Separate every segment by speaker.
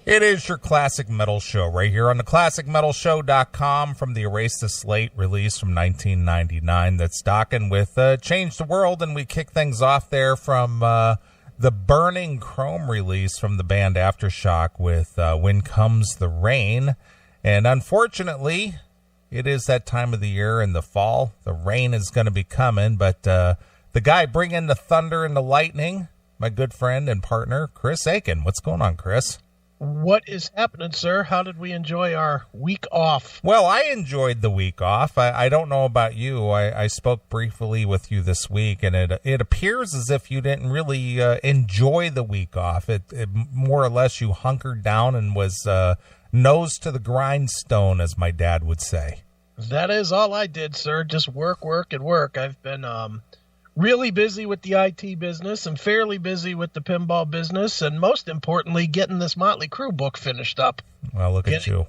Speaker 1: It is your Classic Metal Show right here on the ClassicMetalShow.com from the Erase the Slate release from 1999 that's docking with Change the World, and we kick things off there from the Burning Chrome release from the band Aftershock with When Comes the Rain. And unfortunately, it is that time of the year in the fall. The rain is going to be coming, but the guy bringing the thunder and the lightning, my good friend and partner, Chris Aiken. What's going on, Chris?
Speaker 2: What is happening, sir? How did we enjoy our week off?
Speaker 1: Well, I enjoyed the week off. I don't know about you. I spoke briefly with you this week, and it appears as if you didn't really enjoy the week off. It more or less you hunkered down and was nose to the grindstone, as my dad would say.
Speaker 2: That is all I did, sir. Just work, and work. I've been really busy with the IT business and fairly busy with the pinball business, and most importantly, getting this Motley Crue book finished up.
Speaker 1: Well, look at you.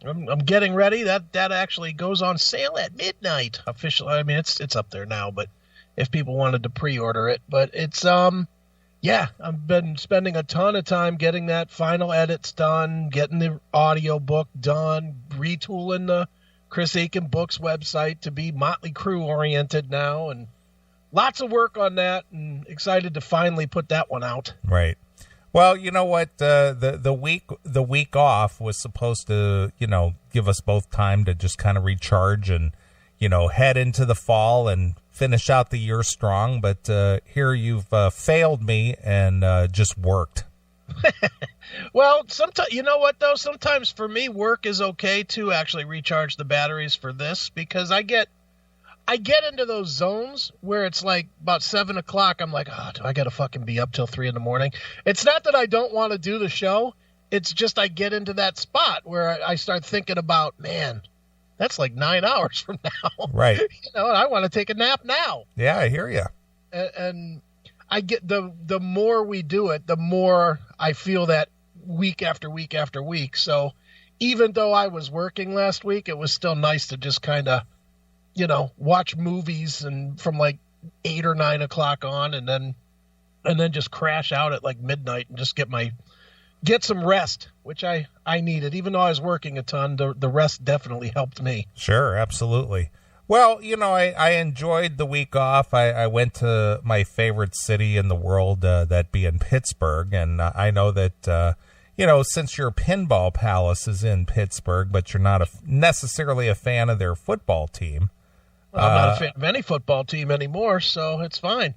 Speaker 2: I'm getting ready. That actually goes on sale at midnight. Officially, I mean, it's up there now, but if people wanted to pre-order it. But it's, yeah, I've been spending a ton of time getting that final edits done, getting the audio book done, retooling the Chris Aiken Books website to be Motley Crue oriented now, and lots of work on that, and excited to finally put that one out.
Speaker 1: Right. Well, you know what? The week off was supposed to, give us both time to just kind of recharge and, head into the fall and finish out the year strong. But here you've failed me and just worked.
Speaker 2: Well, sometimes, you know what, though? Sometimes for me, work is okay to actually recharge the batteries for this, because I get into those zones where it's like about 7 o'clock. I'm like, do I got to fucking be up till 3 a.m? It's not that I don't want to do the show. It's just I get into that spot where I start thinking about, man, that's like 9 hours from now.
Speaker 1: Right.
Speaker 2: I want to take a nap now.
Speaker 1: Yeah, I hear you.
Speaker 2: And I get the more we do it, the more I feel that week after week after week. So even though I was working last week, it was still nice to just kind of, watch movies and from like 8 or 9 o'clock on, and then just crash out at like midnight and just get some rest, which I needed. Even though I was working a ton, the rest definitely helped me.
Speaker 1: Sure, absolutely. Well, I enjoyed the week off. I went to my favorite city in the world, that being Pittsburgh, and I know that since your pinball palace is in Pittsburgh, but you're not necessarily a fan of their football team.
Speaker 2: Well, I'm not a fan of any football team anymore, so it's fine.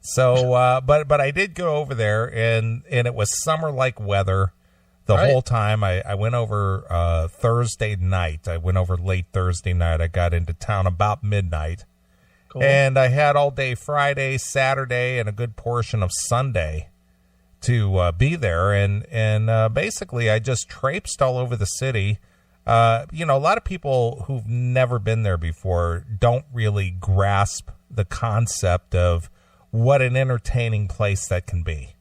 Speaker 1: So, but I did go over there, and it was summer-like weather the whole time. I went over Thursday night. I went over late Thursday night. I got into town about midnight. Cool. And I had all day Friday, Saturday, and a good portion of Sunday to be there. And basically, I just traipsed all over the city. A lot of people who've never been there before don't really grasp the concept of what an entertaining place that can be.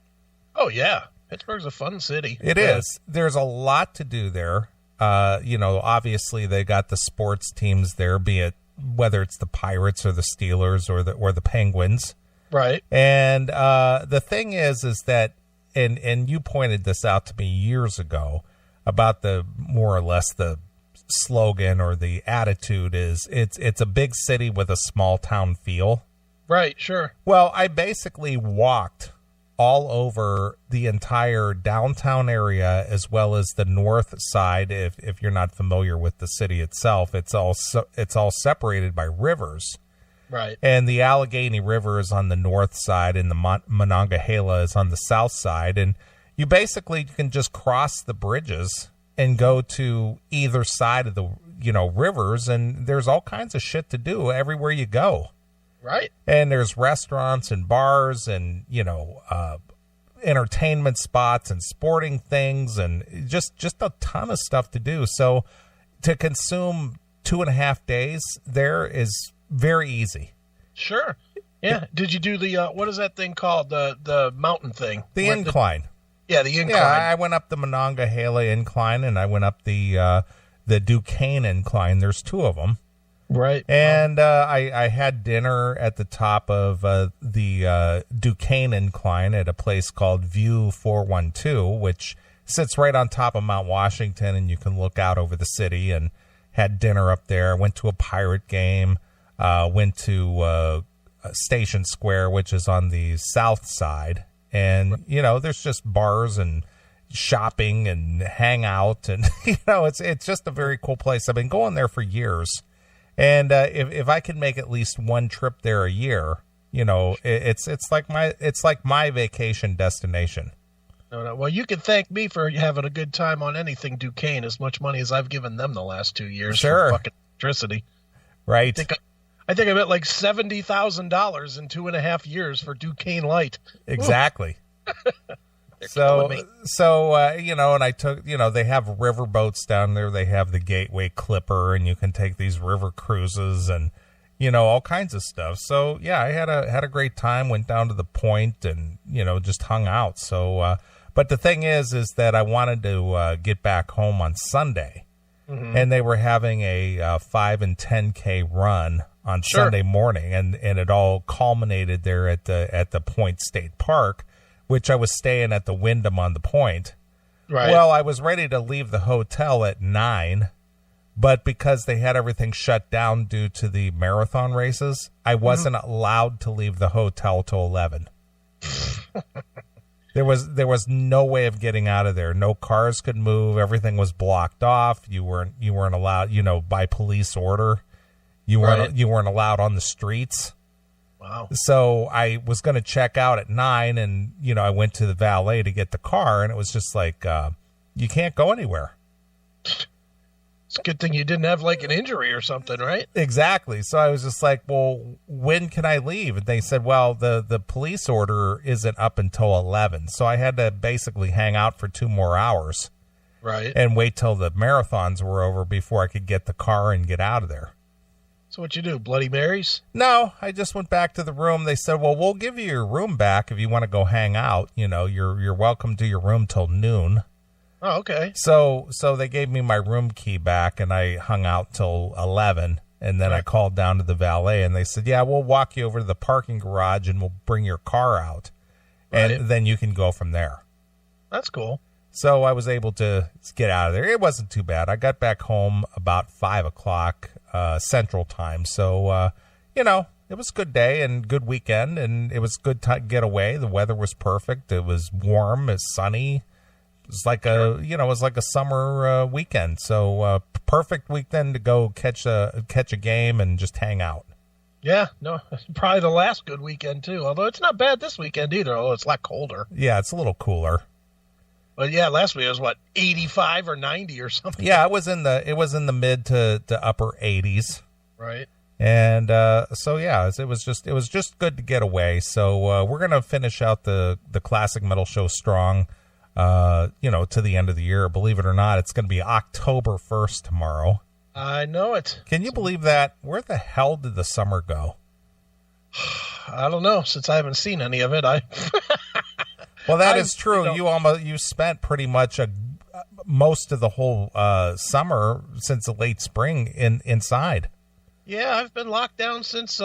Speaker 1: Oh, yeah.
Speaker 2: Pittsburgh's a fun city.
Speaker 1: It is. There's a lot to do there. Obviously they got the sports teams there, be it whether it's the Pirates or the Steelers or the Penguins.
Speaker 2: Right.
Speaker 1: And the thing is that, and you pointed this out to me years ago, about the more or less the slogan or the attitude is it's a big city with a small town feel.
Speaker 2: Right, sure.
Speaker 1: Well, I basically walked all over the entire downtown area as well as the north side. If you're not familiar with the city itself, it's all separated by rivers.
Speaker 2: Right.
Speaker 1: And the Allegheny River is on the north side and the Monongahela is on the south side, and you basically can just cross the bridges and go to either side of the, rivers, and there's all kinds of shit to do everywhere you go.
Speaker 2: Right.
Speaker 1: And there's restaurants and bars and, entertainment spots and sporting things and just a ton of stuff to do. So to consume 2.5 days there is very easy.
Speaker 2: Sure. Yeah. Did you do the, what is that thing called? The mountain thing?
Speaker 1: The incline.
Speaker 2: The incline.
Speaker 1: Yeah, I went up the Monongahela incline and I went up the Duquesne incline. There's 2 of them.
Speaker 2: Right.
Speaker 1: And I had dinner at the top of the Duquesne incline at a place called View 412, which sits right on top of Mount Washington, and you can look out over the city. And had dinner up there. Went to a Pirate game. Went to Station Square, which is on the south side. And, there's just bars and shopping and hang out. And, it's just a very cool place. I've been going there for years. And if I can make at least one trip there a year, it's like my vacation destination.
Speaker 2: No. Well, you can thank me for having a good time on anything Duquesne, as much money as I've given them the last 2 years for fucking electricity.
Speaker 1: Right.
Speaker 2: I think I bet like $70,000 in 2.5 years for Duquesne Light.
Speaker 1: Exactly. So, and I took, they have river boats down there. They have the Gateway Clipper, and you can take these river cruises and, all kinds of stuff. So, yeah, I had a great time, went down to the point and, just hung out. So, but the thing is that I wanted to get back home on Sunday, and they were having a 5 and 10K run on Sunday morning, and it all culminated there at the Point State Park, which I was staying at the Wyndham on the Point.
Speaker 2: Right.
Speaker 1: Well, I was ready to leave the hotel at 9, but because they had everything shut down due to the marathon races, I wasn't allowed to leave the hotel till 11. There was no way of getting out of there. No cars could move. Everything was blocked off. You weren't allowed, by police order. You weren't allowed on the streets.
Speaker 2: Wow.
Speaker 1: So I was going to check out at 9, and, I went to the valet to get the car, and it was just like, you can't go anywhere.
Speaker 2: It's a good thing you didn't have like an injury or something, right?
Speaker 1: Exactly. So I was just like, well, when can I leave? And they said, well, the police order isn't up until 11. So I had to basically hang out for 2 more hours.
Speaker 2: Right.
Speaker 1: And wait till the marathons were over before I could get the car and get out of there.
Speaker 2: So what you do, Bloody Marys?
Speaker 1: No, I just went back to the room. They said, well, we'll give you your room back if you want to go hang out. You're welcome to your room till noon.
Speaker 2: Oh, okay.
Speaker 1: So they gave me my room key back, and I hung out till 11, and then I called down to the valet, and they said, yeah, we'll walk you over to the parking garage, and we'll bring your car out, and then you can go from there. That's cool. So I was able to get out of there. It wasn't too bad. I got back home about 5 o'clock Central Time, so, it was a good day and good weekend, and it was good to get away. The weather was perfect. It was warm, it's sunny. It was like a summer weekend. So perfect weekend to go catch a game and just hang out.
Speaker 2: Yeah, no, probably the last good weekend too. Although it's not bad this weekend either. Although it's a lot colder.
Speaker 1: Yeah, it's a little cooler.
Speaker 2: But yeah, last week it was 85 or 90 or something.
Speaker 1: Yeah, it was in the mid to upper 80s.
Speaker 2: Right.
Speaker 1: And so yeah, it was just good to get away. So we're gonna finish out the Classic Metal Show strong. To the end of the year. Believe it or not, it's going to be October 1st tomorrow.
Speaker 2: I know it.
Speaker 1: Can you believe that? Where the hell did the summer go?
Speaker 2: I don't know. Since I haven't seen any of it,
Speaker 1: Well, that is true. You spent pretty much most of the whole summer since the late spring inside.
Speaker 2: Yeah, I've been locked down since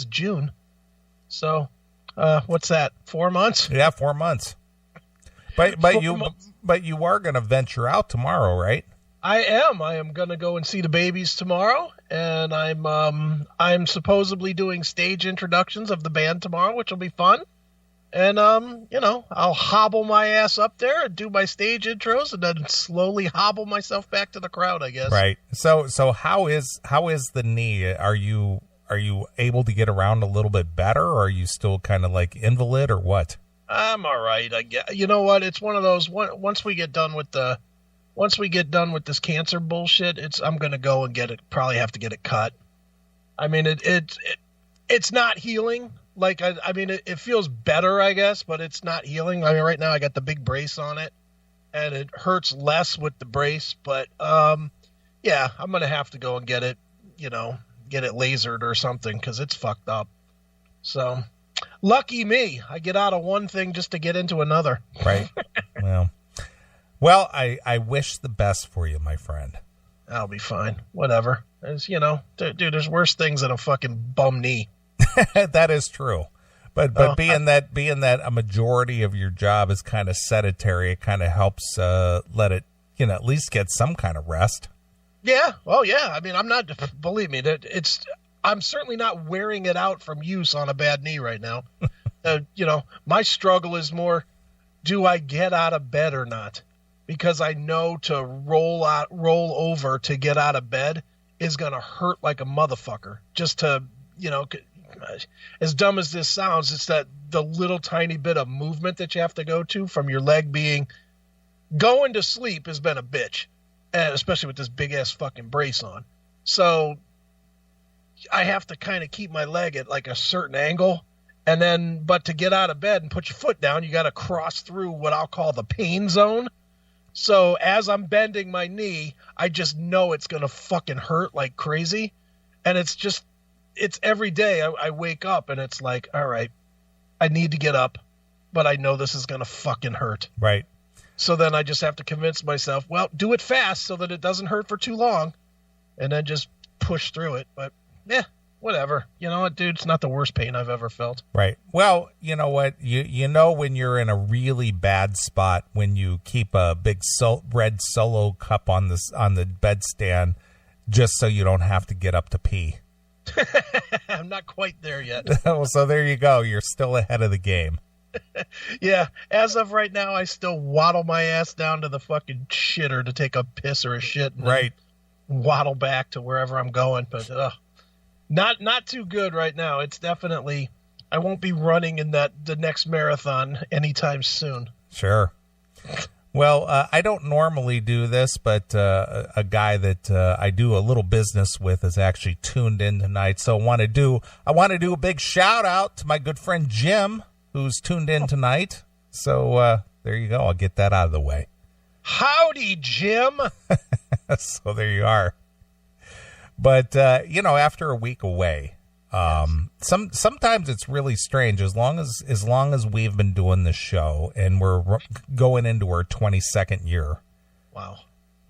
Speaker 2: June. So, what's that? 4 months?
Speaker 1: Yeah, 4 months. But you are going to venture out tomorrow, right?
Speaker 2: I am. I am going to go and see the babies tomorrow, and I'm supposedly doing stage introductions of the band tomorrow, which will be fun. And I'll hobble my ass up there and do my stage intros, and then slowly hobble myself back to the crowd, I guess.
Speaker 1: Right. So how is the knee? Are you able to get around a little bit better, or are you still kind of like invalid, or what?
Speaker 2: I'm all right. I guess. You know what? It's one of those. Once we get done with this cancer bullshit, I'm gonna go and get it. Probably have to get it cut. I mean, it's not healing. Like it feels better, I guess, but it's not healing. I mean, right now I got the big brace on it, and it hurts less with the brace. But yeah, I'm gonna have to go and get it. Get it lasered or something because it's fucked up. So. Lucky me. I get out of one thing just to get into another.
Speaker 1: Right. Well, I wish the best for you, my friend.
Speaker 2: I'll be fine. Whatever. As dude, there's worse things than a fucking bum knee.
Speaker 1: That is true. But being that a majority of your job is kind of sedentary, it kind of helps let it, at least get some kind of rest.
Speaker 2: Yeah. Oh, yeah. I mean, believe me, I'm certainly not wearing it out from use on a bad knee right now. My struggle is more, do I get out of bed or not? Because I know to roll over to get out of bed is going to hurt like a motherfucker. Just to, as dumb as this sounds, it's that the little tiny bit of movement that you have to go to from your leg going to sleep has been a bitch, and especially with this big ass fucking brace on. So I have to kind of keep my leg at like a certain angle, but to get out of bed and put your foot down, you got to cross through what I'll call the pain zone. So as I'm bending my knee, I just know it's going to fucking hurt like crazy. And it's every day I wake up and it's like, all right, I need to get up, but I know this is going to fucking hurt.
Speaker 1: Right.
Speaker 2: So then I just have to convince myself, well, do it fast so that it doesn't hurt for too long, and then just push through it. But whatever. You know what, dude? It's not the worst pain I've ever felt.
Speaker 1: Right. Well, you know what? You know when you're in a really bad spot when you keep a big red Solo cup on the bedstand just so you don't have to get up to pee.
Speaker 2: I'm not quite there yet.
Speaker 1: So there you go. You're still ahead of the game.
Speaker 2: Yeah. As of right now, I still waddle my ass down to the fucking shitter to take a piss or a shit. And
Speaker 1: right.
Speaker 2: Waddle back to wherever I'm going. But not too good right now. It's definitely, I won't be running in the next marathon anytime soon.
Speaker 1: Sure. Well, I don't normally do this, but a guy that I do a little business with is actually tuned in tonight. So I want to do a big shout out to my good friend Jim, who's tuned in tonight. So there you go. I'll get that out of the way.
Speaker 2: Howdy, Jim.
Speaker 1: So there you are. But after a week away, sometimes it's really strange. As long as we've been doing this show and we're going into our 22nd year.
Speaker 2: Wow.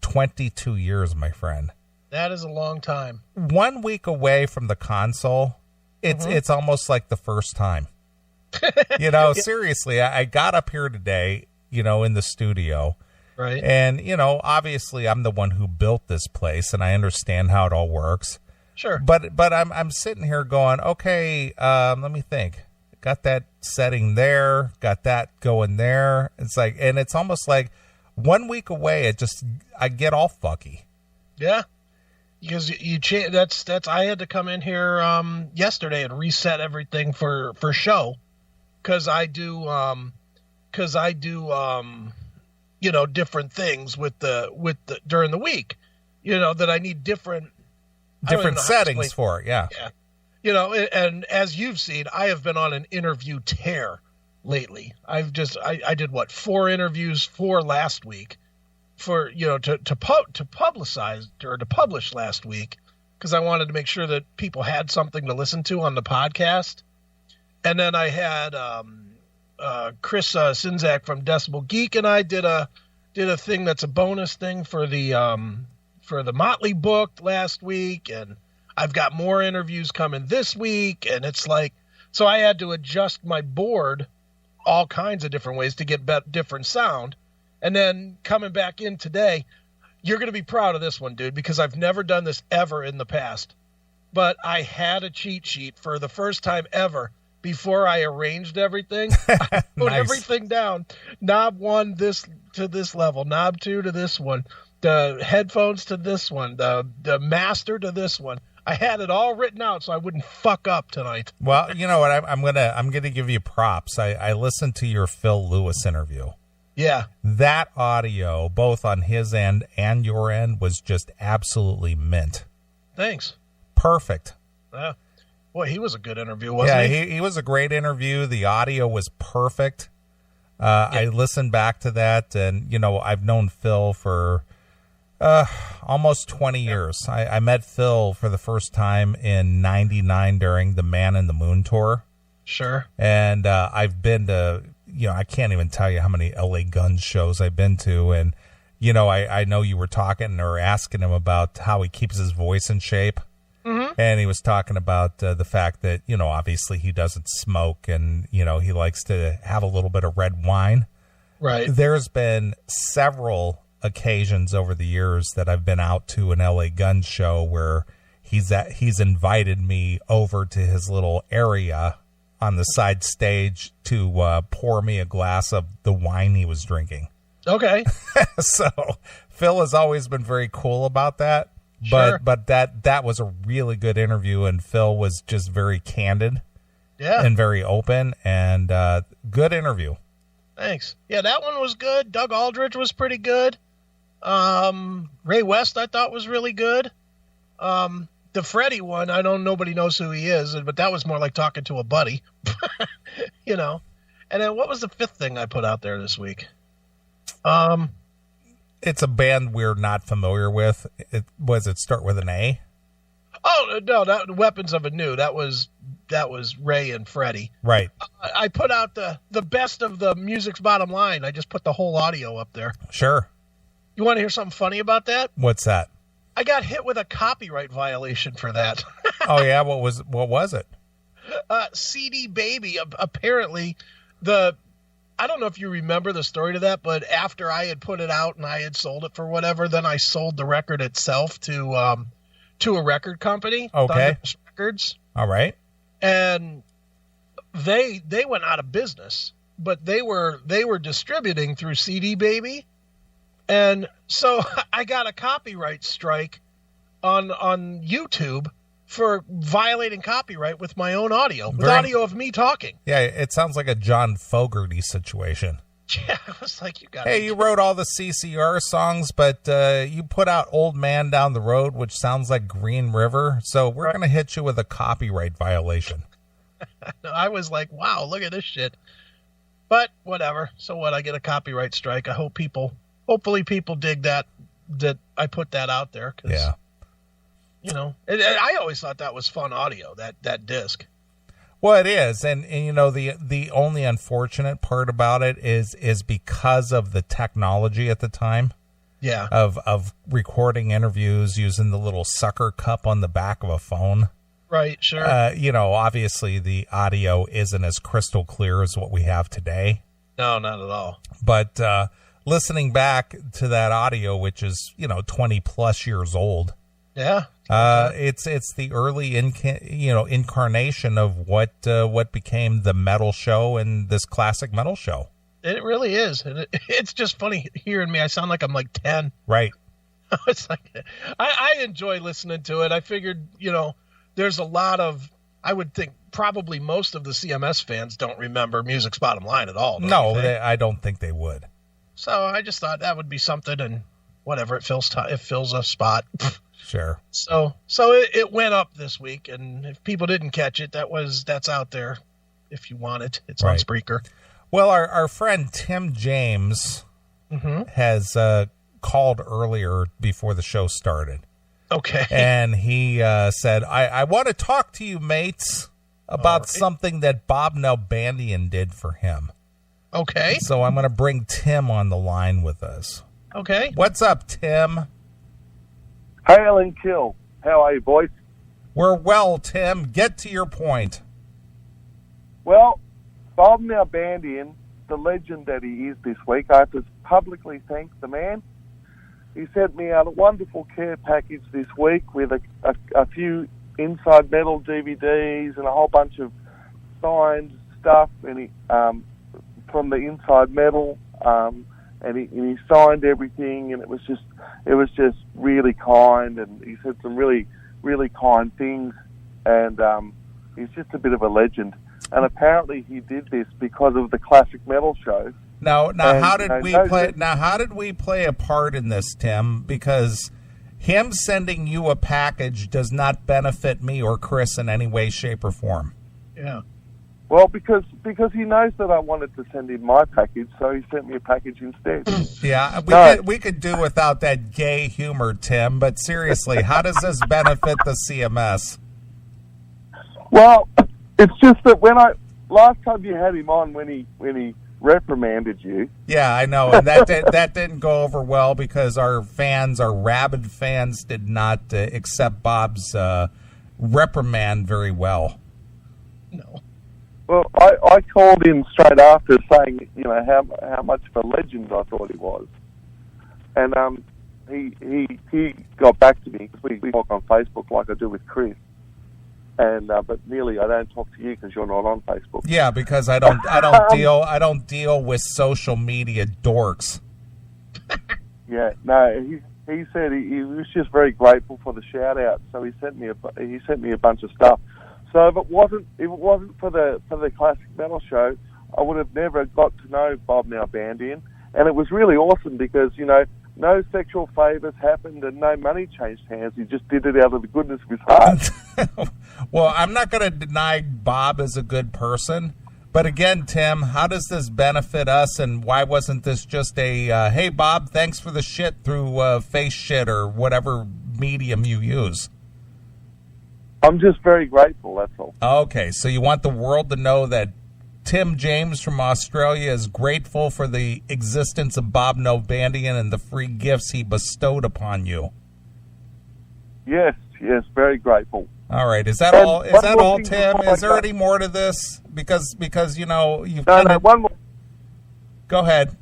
Speaker 1: 22 years, my friend.
Speaker 2: That is a long time.
Speaker 1: 1 week away from the console, it's almost like the first time. Seriously, I got up here today, in the studio.
Speaker 2: Right.
Speaker 1: And, obviously I'm the one who built this place and I understand how it all works.
Speaker 2: Sure.
Speaker 1: But I'm sitting here going, okay, let me think. Got that setting there, got that going there. It's like, and it's almost like 1 week away, I get all fucky.
Speaker 2: Yeah. Because that's I had to come in here yesterday and reset everything for show. Cause I do different things with the during the week, that I need different settings for it. Yeah. And as you've seen, I have been on an interview tear lately. I did 4 interviews for last week to publicize or to publish last week. Cause I wanted to make sure that people had something to listen to on the podcast. And then I had, Chris Sinzak from Decibel Geek and I did a thing that's a bonus thing for the Motley book last week, and I've got more interviews coming this week, and it's like, so I had to adjust my board all kinds of different ways to get different sound. And then coming back in today, you're going to be proud of this one, dude, because I've never done this ever in the past, but I had a cheat sheet for the first time ever. Before I arranged everything, I put everything down. Knob 1 to this level, knob 2 to this one, the headphones to this one, the master to this one. I had it all written out so I wouldn't fuck up tonight. Well,
Speaker 1: you know what? I'm gonna give you props. I listened to your Phil Lewis interview.
Speaker 2: Yeah,
Speaker 1: that audio, both on his end and your end, was just absolutely mint.
Speaker 2: Thanks.
Speaker 1: Perfect.
Speaker 2: Yeah. Boy, he was a good interview, wasn't he?
Speaker 1: Yeah, he was a great interview. The audio was perfect. I listened back to that, and, I've known Phil for almost 20 years. I met Phil for the first time in 99 during the Man in the Moon tour.
Speaker 2: Sure.
Speaker 1: And I've been to, I can't even tell you how many LA Guns shows I've been to. And, I know you were talking or asking him about how he keeps his voice in shape.
Speaker 2: Mm-hmm.
Speaker 1: And he was talking about the fact that, obviously he doesn't smoke and, he likes to have a little bit of red wine.
Speaker 2: Right.
Speaker 1: There's been several occasions over the years that I've been out to an LA gun show where he's invited me over to his little area on the side stage to pour me a glass of the wine he was drinking.
Speaker 2: Okay.
Speaker 1: So Phil has always been very cool about that.
Speaker 2: Sure.
Speaker 1: But that was a really good interview, and Phil was just very candid.
Speaker 2: Yeah.
Speaker 1: And very open, and good interview.
Speaker 2: Thanks. Yeah, that one was good. Doug Aldrich was pretty good. Ray West I thought was really good. The Freddie one, nobody knows who he is, but that was more like talking to a buddy. And then what was the fifth thing I put out there this week?
Speaker 1: It's a band we're not familiar with. It start with an A?
Speaker 2: Oh no, that Weapons of Anew. That was Ray and Freddie.
Speaker 1: Right.
Speaker 2: I put out the best of the Music's Bottom Line. I just put the whole audio up there.
Speaker 1: Sure.
Speaker 2: You want to hear something funny about that?
Speaker 1: What's that?
Speaker 2: I got hit with a copyright violation for that.
Speaker 1: Oh yeah, what was it?
Speaker 2: CD Baby. Apparently, I don't know if you remember the story to that, but after I had put it out and I had sold it for whatever, then I sold the record itself to a record company.
Speaker 1: Okay.
Speaker 2: Thunderous Records.
Speaker 1: All right.
Speaker 2: And they went out of business, but they were distributing through CD Baby. And so I got a copyright strike on YouTube for violating copyright with my own audio, with audio of me talking.
Speaker 1: Yeah, it sounds like a John Fogerty situation.
Speaker 2: Yeah, I was like,
Speaker 1: you wrote all the CCR songs, but you put out Old Man Down the Road, which sounds like Green River, so we're going to hit you with a copyright violation.
Speaker 2: I was like, wow, look at this shit. But whatever. So what? I get a copyright strike. I hope hopefully people dig that I put that out there. Cause,
Speaker 1: yeah.
Speaker 2: I always thought that was fun audio, that disc.
Speaker 1: Well, it is, and the only unfortunate part about it is because of the technology at the time.
Speaker 2: Yeah.
Speaker 1: Of recording interviews using the little sucker cup on the back of a phone.
Speaker 2: Right. Sure.
Speaker 1: Obviously the audio isn't as crystal clear as what we have today.
Speaker 2: No, not at all.
Speaker 1: But listening back to that audio, which is 20 plus years old.
Speaker 2: Yeah.
Speaker 1: It's the early incarnation of what became the metal show and this classic metal show.
Speaker 2: It really is. And it's just funny hearing me. I sound like I'm like 10.
Speaker 1: Right.
Speaker 2: It's like I enjoy listening to it. I figured, there's a lot of, I would think probably most of the CMS fans don't remember Music's Bottom Line at all.
Speaker 1: No, I don't think they would.
Speaker 2: So I just thought that would be something, and whatever, it fills a spot.
Speaker 1: Sure.
Speaker 2: So it went up this week, and if people didn't catch it, that's out there if you want it. It's on Spreaker.
Speaker 1: Well, our friend Tim James has called earlier before the show started.
Speaker 2: Okay.
Speaker 1: And he said, I want to talk to you, mates, about something that Bob Nalbandian did for him.
Speaker 2: Okay.
Speaker 1: So I'm going to bring Tim on the line with us.
Speaker 2: Okay.
Speaker 1: What's up, Tim?
Speaker 3: Hail and kill. How are you, boys?
Speaker 1: We're well, Tim. Get to your point.
Speaker 3: Well, Bob Nalbandian, the legend that he is this week, I have to publicly thank the man. He sent me out a wonderful care package this week with a few Inside Metal DVDs and a whole bunch of signed stuff and from the Inside Metal, and he signed everything, and it was just really kind, and he said some really, really kind things, and he's just a bit of a legend. And apparently he did this because of the Classic Metal show.
Speaker 1: Now, how did we play a part in this, Tim? Because him sending you a package does not benefit me or Chris in any way, shape, or form.
Speaker 2: Yeah.
Speaker 3: Well, because he knows that I wanted to send him my package, so he sent me a package instead.
Speaker 1: Yeah, we could do without that gay humor, Tim. But seriously, how does this benefit the CMS?
Speaker 3: Well, it's just that last time you had him on when he reprimanded you.
Speaker 1: Yeah, I know, and that didn't go over well because our rabid fans, did not accept Bob's reprimand very well.
Speaker 2: No.
Speaker 3: Well, I called him straight after saying, how much of a legend I thought he was. And he got back to me because we talk on Facebook like I do with Chris. And but Neeley, I don't talk to you because you're not on Facebook.
Speaker 1: Yeah, because I don't deal with social media dorks.
Speaker 3: Yeah, no, he said he was just very grateful for the shout out, so he sent me a bunch of stuff. So if it wasn't for the classic metal show, I would have never got to know Bob Nalbandian, and it was really awesome because no sexual favours happened and no money changed hands. He just did it out of the goodness of his heart.
Speaker 1: Well, I'm not going to deny Bob is a good person. But again, Tim, how does this benefit us, and why wasn't this just a, hey, Bob, thanks for the shit through face shit or whatever medium you use?
Speaker 3: I'm just very grateful, that's all.
Speaker 1: Okay, so you want the world to know that Tim James from Australia is grateful for the existence of Bob Nalbandian and the free gifts he bestowed upon you.
Speaker 3: Yes, very grateful.
Speaker 1: All right, is that all? Is that all, Tim? Is there any more to this? Because you've
Speaker 3: no, one more.
Speaker 1: Go ahead.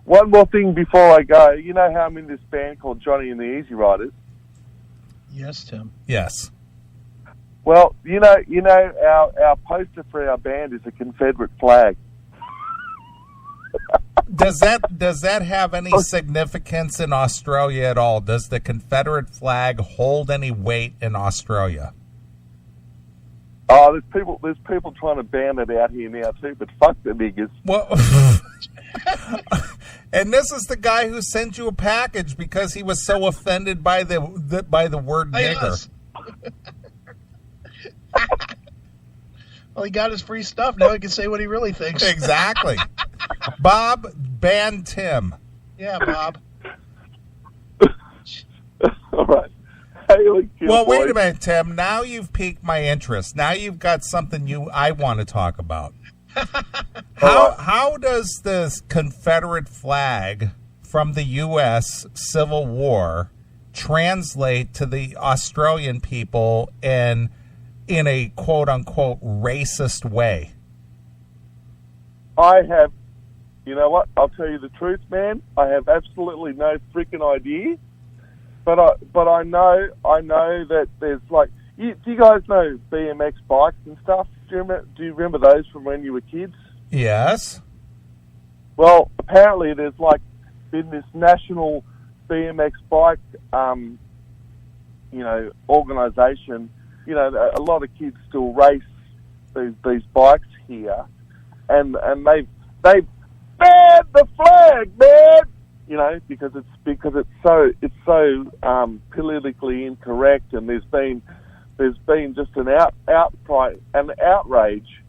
Speaker 3: One more thing before I go. You know how I'm in this band called Johnny and the Easy Riders?
Speaker 2: Yes, Tim.
Speaker 1: Yes.
Speaker 3: Well, our poster for our band is a Confederate flag.
Speaker 1: Does that have any significance in Australia at all? Does the Confederate flag hold any weight in Australia?
Speaker 3: Oh, there's people trying to ban it out here now too, but fuck the niggas.
Speaker 1: Well, and this is the guy who sent you a package because he was so offended by the word nigger.
Speaker 2: Well, he got his free stuff. Now he can say what he really thinks.
Speaker 1: Exactly. Bob, ban Tim.
Speaker 2: Yeah, Bob.
Speaker 3: All right.
Speaker 1: Well, wait a minute, Tim. Now you've piqued my interest. Now you've got something I want to talk about. How does this Confederate flag from the U.S. Civil War translate to the Australian people in a quote-unquote racist way?
Speaker 3: I have, you know what? I'll tell you the truth, man. I have absolutely no freaking idea. But I know that there's do you guys know BMX bikes and stuff? Do you remember those from when you were kids?
Speaker 1: Yes.
Speaker 3: Well, apparently there's been this national BMX bike, organisation. A lot of kids still race these bikes here, and they've banned the flag, man. Because it's so politically incorrect, and there's been just an outcry, an outrage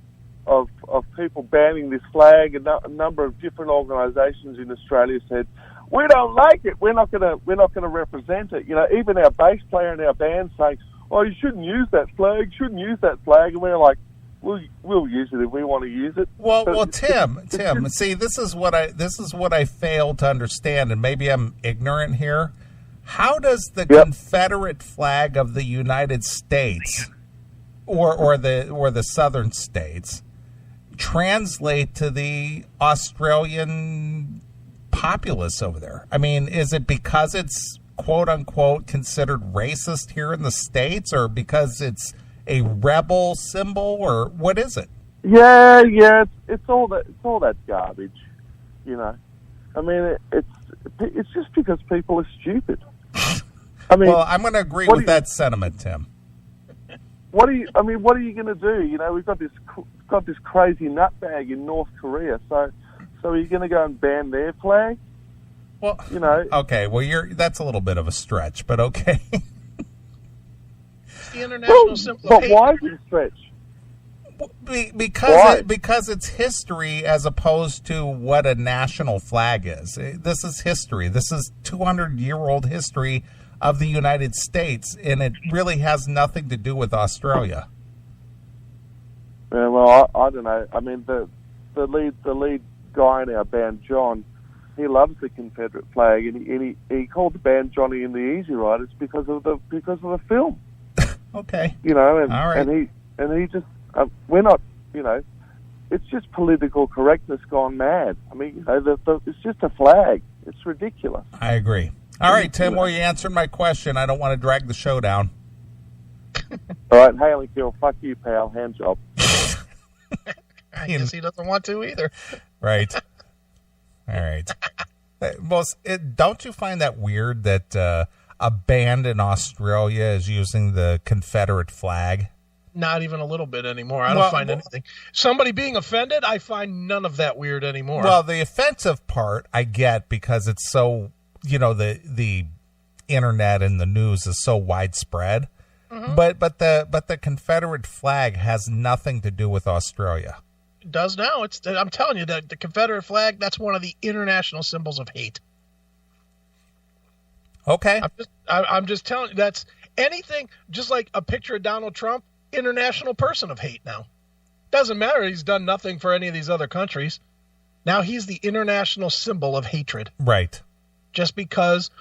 Speaker 3: of people banning this flag. A number of different organisations in Australia said, we don't like it. We're not gonna represent it. Even our bass player in our band saying, oh, you shouldn't use that flag. And we're like, we'll use it if we want to use it.
Speaker 1: Well, Tim, see, this is what I fail to understand, and maybe I'm ignorant here. How does the Confederate flag of the United States or the southern states translate to the Australian populace over there? I mean, is it because it's quote unquote considered racist here in the States, or because it's a rebel symbol, or what is it?
Speaker 3: Yeah, it's all that garbage, I mean, it's just because people are stupid. I mean,
Speaker 1: well, I'm going to agree with that sentiment, Tim.
Speaker 3: What are you going to do? We've got this crazy nutbag in North Korea, so are you going to go and ban their flag?
Speaker 1: Well, okay. Well, that's a little bit of a stretch, but okay.
Speaker 2: The international symbol.
Speaker 3: But why is it a stretch?
Speaker 1: Because it's history as opposed to what a national flag is. This is history. This is 200-year-old history of the United States, and it really has nothing to do with Australia.
Speaker 3: Yeah, well, I don't know. I mean, the lead guy in our band, John, he loves the Confederate flag, and he called the band Johnny and the Easy Riders because of the film.
Speaker 1: Okay.
Speaker 3: You know, and
Speaker 1: all right.
Speaker 3: and he just we're not, you know, it's just political correctness gone mad. I mean, you know, it's just a flag. It's ridiculous.
Speaker 1: I agree. All right, Tim, well, you answered my question. I don't want to drag the show down.
Speaker 3: All right, Haley Kill, fuck you, pal. Hand job.
Speaker 2: I guess he doesn't want to either.
Speaker 1: Right. All right. Well, don't you find that weird that a band in Australia is using the Confederate flag?
Speaker 2: Not even a little bit anymore. I don't find anything. Somebody being offended, I find none of that weird anymore.
Speaker 1: Well, the offensive part I get because it's so, you know, the internet and the news is so widespread. Mm-hmm. But the Confederate flag has nothing to do with Australia.
Speaker 2: It does now. I'm telling you that the Confederate flag, that's one of the international symbols of hate.
Speaker 1: Okay.
Speaker 2: I'm just telling you, that's anything, just like a picture of Donald Trump, international person of hate now. Doesn't matter. He's done nothing for any of these other countries. Now he's the international symbol of hatred.
Speaker 1: Right.
Speaker 2: Just because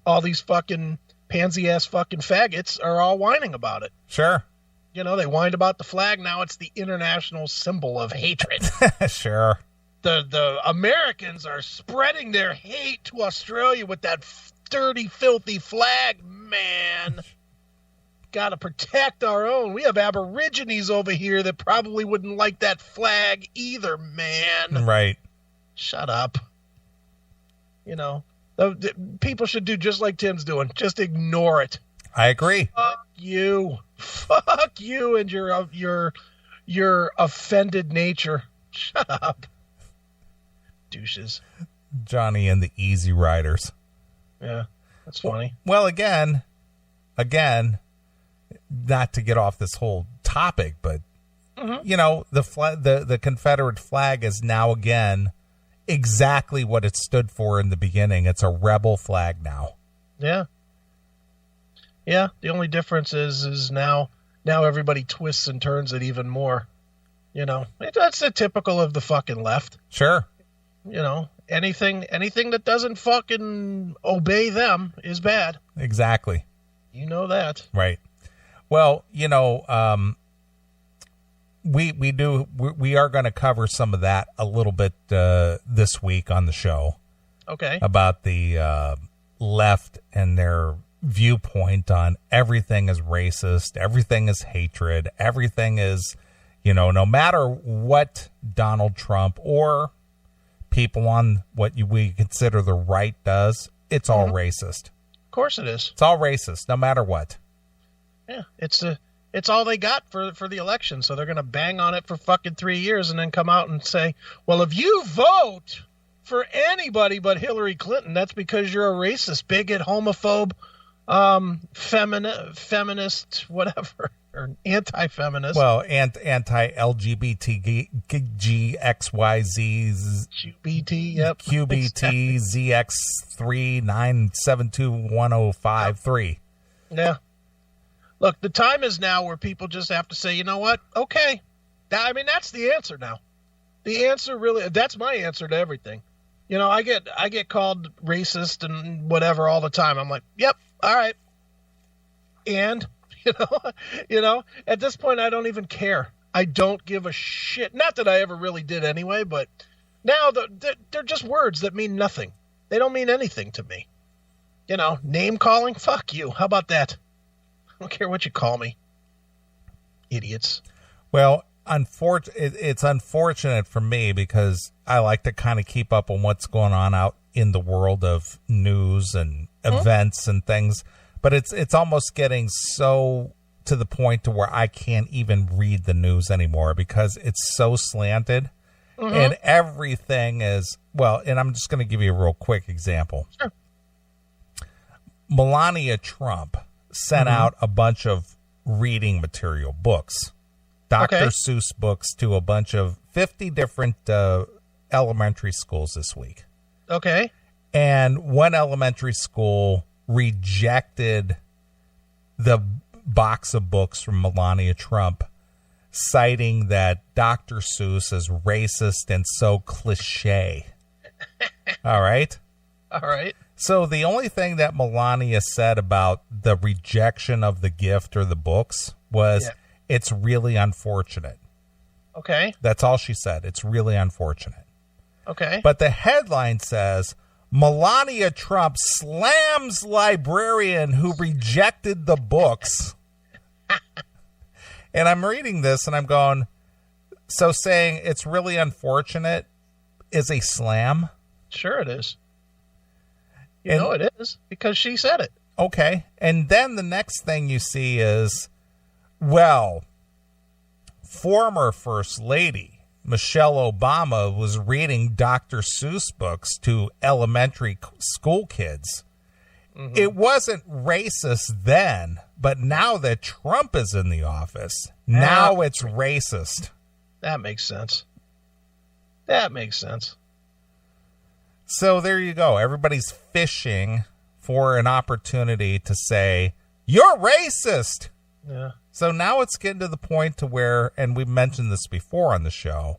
Speaker 2: all these fucking pansy-ass fucking faggots are all whining about it.
Speaker 1: Sure.
Speaker 2: You know, they whined about the flag. Now it's the international symbol of hatred.
Speaker 1: Sure.
Speaker 2: The Americans are spreading their hate to Australia with that dirty, filthy flag, man. Got to protect our own. We have Aborigines over here that probably wouldn't like that flag either, man.
Speaker 1: Right.
Speaker 2: Shut up. You know, people should do just like Tim's doing. Just ignore it.
Speaker 1: I agree.
Speaker 2: Fuck you. Fuck you and your offended nature. Shut up. Douches.
Speaker 1: Johnny and the Easy Riders.
Speaker 2: Yeah, that's funny.
Speaker 1: Well, again, not to get off this whole topic, but you know, the Confederate flag is now again exactly what it stood for in the beginning. It's a rebel flag now.
Speaker 2: Yeah. Yeah, the only difference is now everybody twists and turns it even more. You know, that's the typical of the fucking left.
Speaker 1: Sure.
Speaker 2: You know, anything that doesn't fucking obey them is bad.
Speaker 1: Exactly.
Speaker 2: You know that.
Speaker 1: Right. Well, you know, we are going to cover some of that a little bit this week on the show.
Speaker 2: Okay.
Speaker 1: About the left and their viewpoint on everything is racist, everything is hatred, everything is, you know, no matter what Donald Trump or people on what we consider the right does, it's all racist.
Speaker 2: Of course it is.
Speaker 1: It's all racist, no matter what.
Speaker 2: Yeah, it's all they got for the election, so they're going to bang on it for fucking 3 years and then come out and say, well, if you vote for anybody but Hillary Clinton, that's because you're a racist, bigot, homophobe, feminist, whatever, or anti-feminist.
Speaker 1: Well, anti-LGBTGXYZ
Speaker 2: QBT, yep.
Speaker 1: QBT ZX39721053.
Speaker 2: Yeah. Look, the time is now where people just have to say, you know what? Okay. I mean, that's the answer now. The answer really, that's my answer to everything. You know, I get called racist and whatever all the time. I'm like, yep, all right. And, you know, at this point, I don't even care. I don't give a shit. Not that I ever really did anyway, but now they're just words that mean nothing. They don't mean anything to me. You know, name calling? Fuck you. How about that? I don't care what you call me. Idiots.
Speaker 1: Well, it's unfortunate for me because I like to kind of keep up on what's going on out in the world of news and events and things. But it's almost getting so to the point to where I can't even read the news anymore because it's so slanted. And everything is, well, and I'm just going to give you a real quick example.
Speaker 2: Sure.
Speaker 1: Melania Trump sent out a bunch of reading material, books, Dr. Seuss books to a bunch of 50 different elementary schools this week.
Speaker 2: Okay.
Speaker 1: And one elementary school rejected the box of books from Melania Trump, citing that Dr. Seuss is racist and so cliche. All right.
Speaker 2: All right.
Speaker 1: So the only thing that Melania said about the rejection of the gift or the books was, it's really unfortunate.
Speaker 2: Okay.
Speaker 1: That's all she said. It's really unfortunate.
Speaker 2: Okay.
Speaker 1: But the headline says, Melania Trump slams librarian who rejected the books. And I'm reading this and I'm going, so saying it's really unfortunate is a slam?
Speaker 2: Sure it is. You know it is, because she said it.
Speaker 1: Okay. And then the next thing you see is, well, former First Lady Michelle Obama was reading Dr. Seuss books to elementary school kids. Mm-hmm. It wasn't racist then, but now that Trump is in the office, now it's racist.
Speaker 2: That makes sense. That makes sense.
Speaker 1: So there you go. Everybody's fishing for an opportunity to say, you're racist.
Speaker 2: Yeah.
Speaker 1: So now it's getting to the point to where, and we've mentioned this before on the show,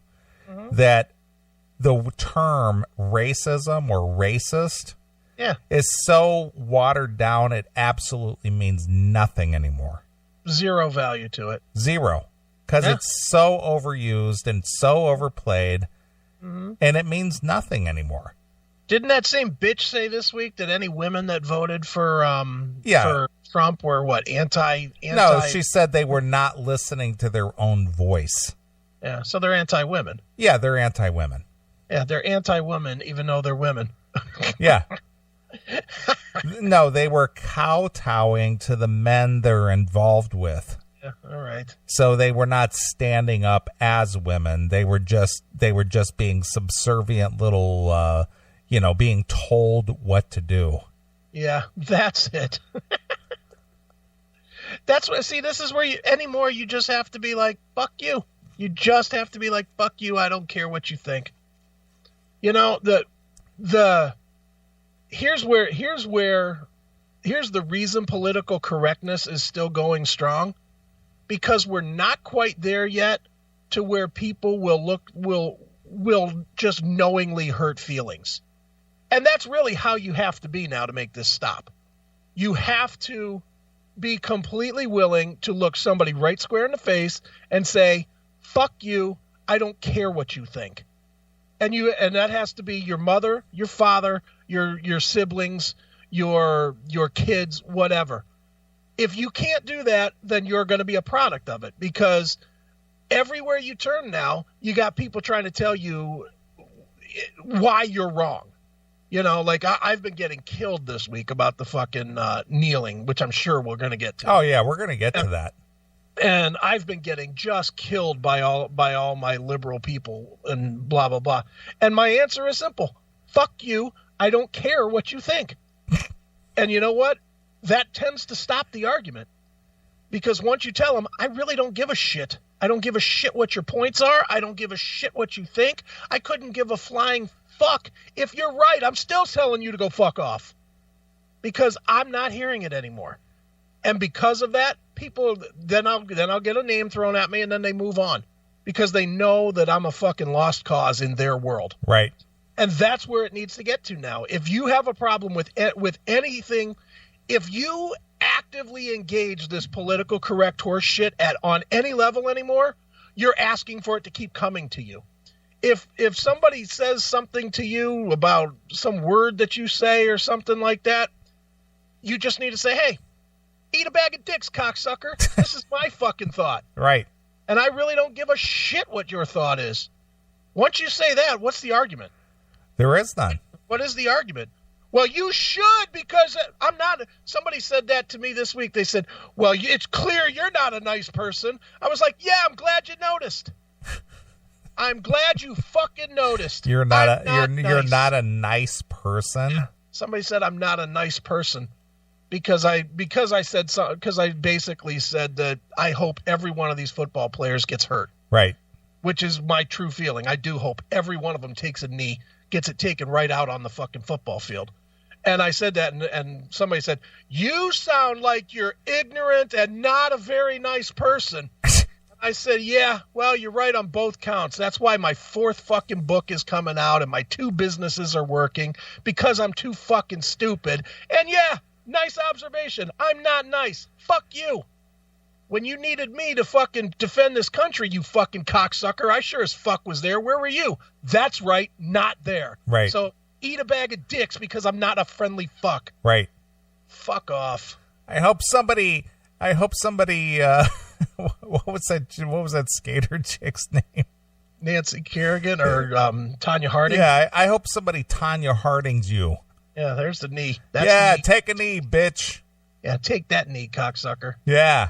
Speaker 1: that the term racism or racist is so watered down, it absolutely means nothing anymore.
Speaker 2: Zero value to it.
Speaker 1: Zero. Because it's so overused and so overplayed, and it means nothing anymore.
Speaker 2: Didn't that same bitch say this week that any women that voted for Trump were what, anti?
Speaker 1: No, she said they were not listening to their own voice.
Speaker 2: Yeah, so they're anti-women.
Speaker 1: Yeah, they're anti-women.
Speaker 2: Yeah, they're anti-women even though they're women.
Speaker 1: Yeah. No, they were kowtowing to the men they're involved with.
Speaker 2: Yeah, all right.
Speaker 1: So they were not standing up as women. They were just being subservient little being told what to do.
Speaker 2: Yeah, that's it. That's what, see, this is where you just have to be like, fuck you. You just have to be like, fuck you. I don't care what you think. You know, here's the reason political correctness is still going strong, because we're not quite there yet to where people will just knowingly hurt feelings. And that's really how you have to be now to make this stop. You have to be completely willing to look somebody right square in the face and say, fuck you, I don't care what you think. And that has to be your mother, your father, your siblings, your kids, whatever. If you can't do that, then you're going to be a product of it, because everywhere you turn now, you got people trying to tell you why you're wrong. You know, like I've been getting killed this week about the fucking kneeling, which I'm sure we're going to get to.
Speaker 1: Oh, yeah, we're going to get to that.
Speaker 2: And I've been getting just killed by all my liberal people and blah, blah, blah. And my answer is simple. Fuck you. I don't care what you think. And you know what? That tends to stop the argument. Because once you tell them, I really don't give a shit. I don't give a shit what your points are. I don't give a shit what you think. I couldn't give a flying fuck. If you're right, I'm still telling you to go fuck off. Because I'm not hearing it anymore. And because of that, people, then I'll get a name thrown at me and then they move on. Because they know that I'm a fucking lost cause in their world.
Speaker 1: Right.
Speaker 2: And that's where it needs to get to now. If you have a problem with anything, if you actively engage this political correct horse shit on any level anymore, you're asking for it to keep coming to you. If somebody says something to you about some word that you say or something like that, you just need to say, hey, eat a bag of dicks, cocksucker. This is my fucking thought.
Speaker 1: Right.
Speaker 2: And I really don't give a shit what your thought is. Once you say that, what's the argument?
Speaker 1: There is none.
Speaker 2: What is the argument? Well, you should, because I'm not. Somebody said that to me this week. They said, well, it's clear you're not a nice person. I was like, yeah, I'm glad you noticed. I'm glad you fucking noticed.
Speaker 1: You're not a nice person.
Speaker 2: Somebody said I'm not a nice person because I basically said that I hope every one of these football players gets hurt.
Speaker 1: Right.
Speaker 2: Which is my true feeling. I do hope every one of them takes a knee, gets it taken right out on the fucking football field. And I said that, and somebody said, you sound like you're ignorant and not a very nice person. I said, yeah, well, you're right on both counts. That's why my 4th fucking book is coming out and my 2 businesses are working because I'm too fucking stupid. And yeah, nice observation. I'm not nice. Fuck you. When you needed me to fucking defend this country, you fucking cocksucker, I sure as fuck was there. Where were you? That's right, not there.
Speaker 1: Right.
Speaker 2: So eat a bag of dicks because I'm not a friendly fuck.
Speaker 1: Right.
Speaker 2: Fuck off.
Speaker 1: I hope somebody what was that skater chick's name?
Speaker 2: Nancy Kerrigan or Tanya Harding?
Speaker 1: Yeah, I hope somebody Tanya Hardings you.
Speaker 2: Yeah, there's the knee. That's the knee.
Speaker 1: Take a knee, bitch.
Speaker 2: Yeah, take that knee, cocksucker.
Speaker 1: Yeah.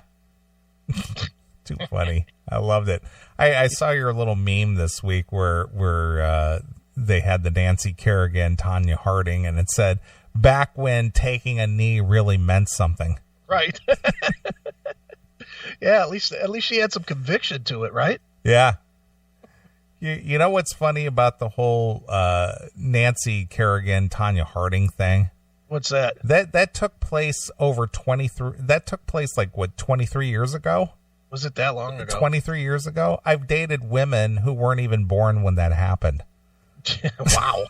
Speaker 1: Too funny. I loved it. I saw your little meme this week where they had the Nancy Kerrigan, Tanya Harding, and it said, back when taking a knee really meant something.
Speaker 2: Right. Yeah, at least she had some conviction to it, right?
Speaker 1: Yeah. You know what's funny about the whole Nancy Kerrigan, Tanya Harding thing?
Speaker 2: What's that?
Speaker 1: That took place over 23. That took place 23 years ago?
Speaker 2: Was it that long ago?
Speaker 1: 23 years ago. I've dated women who weren't even born when that happened.
Speaker 2: Wow.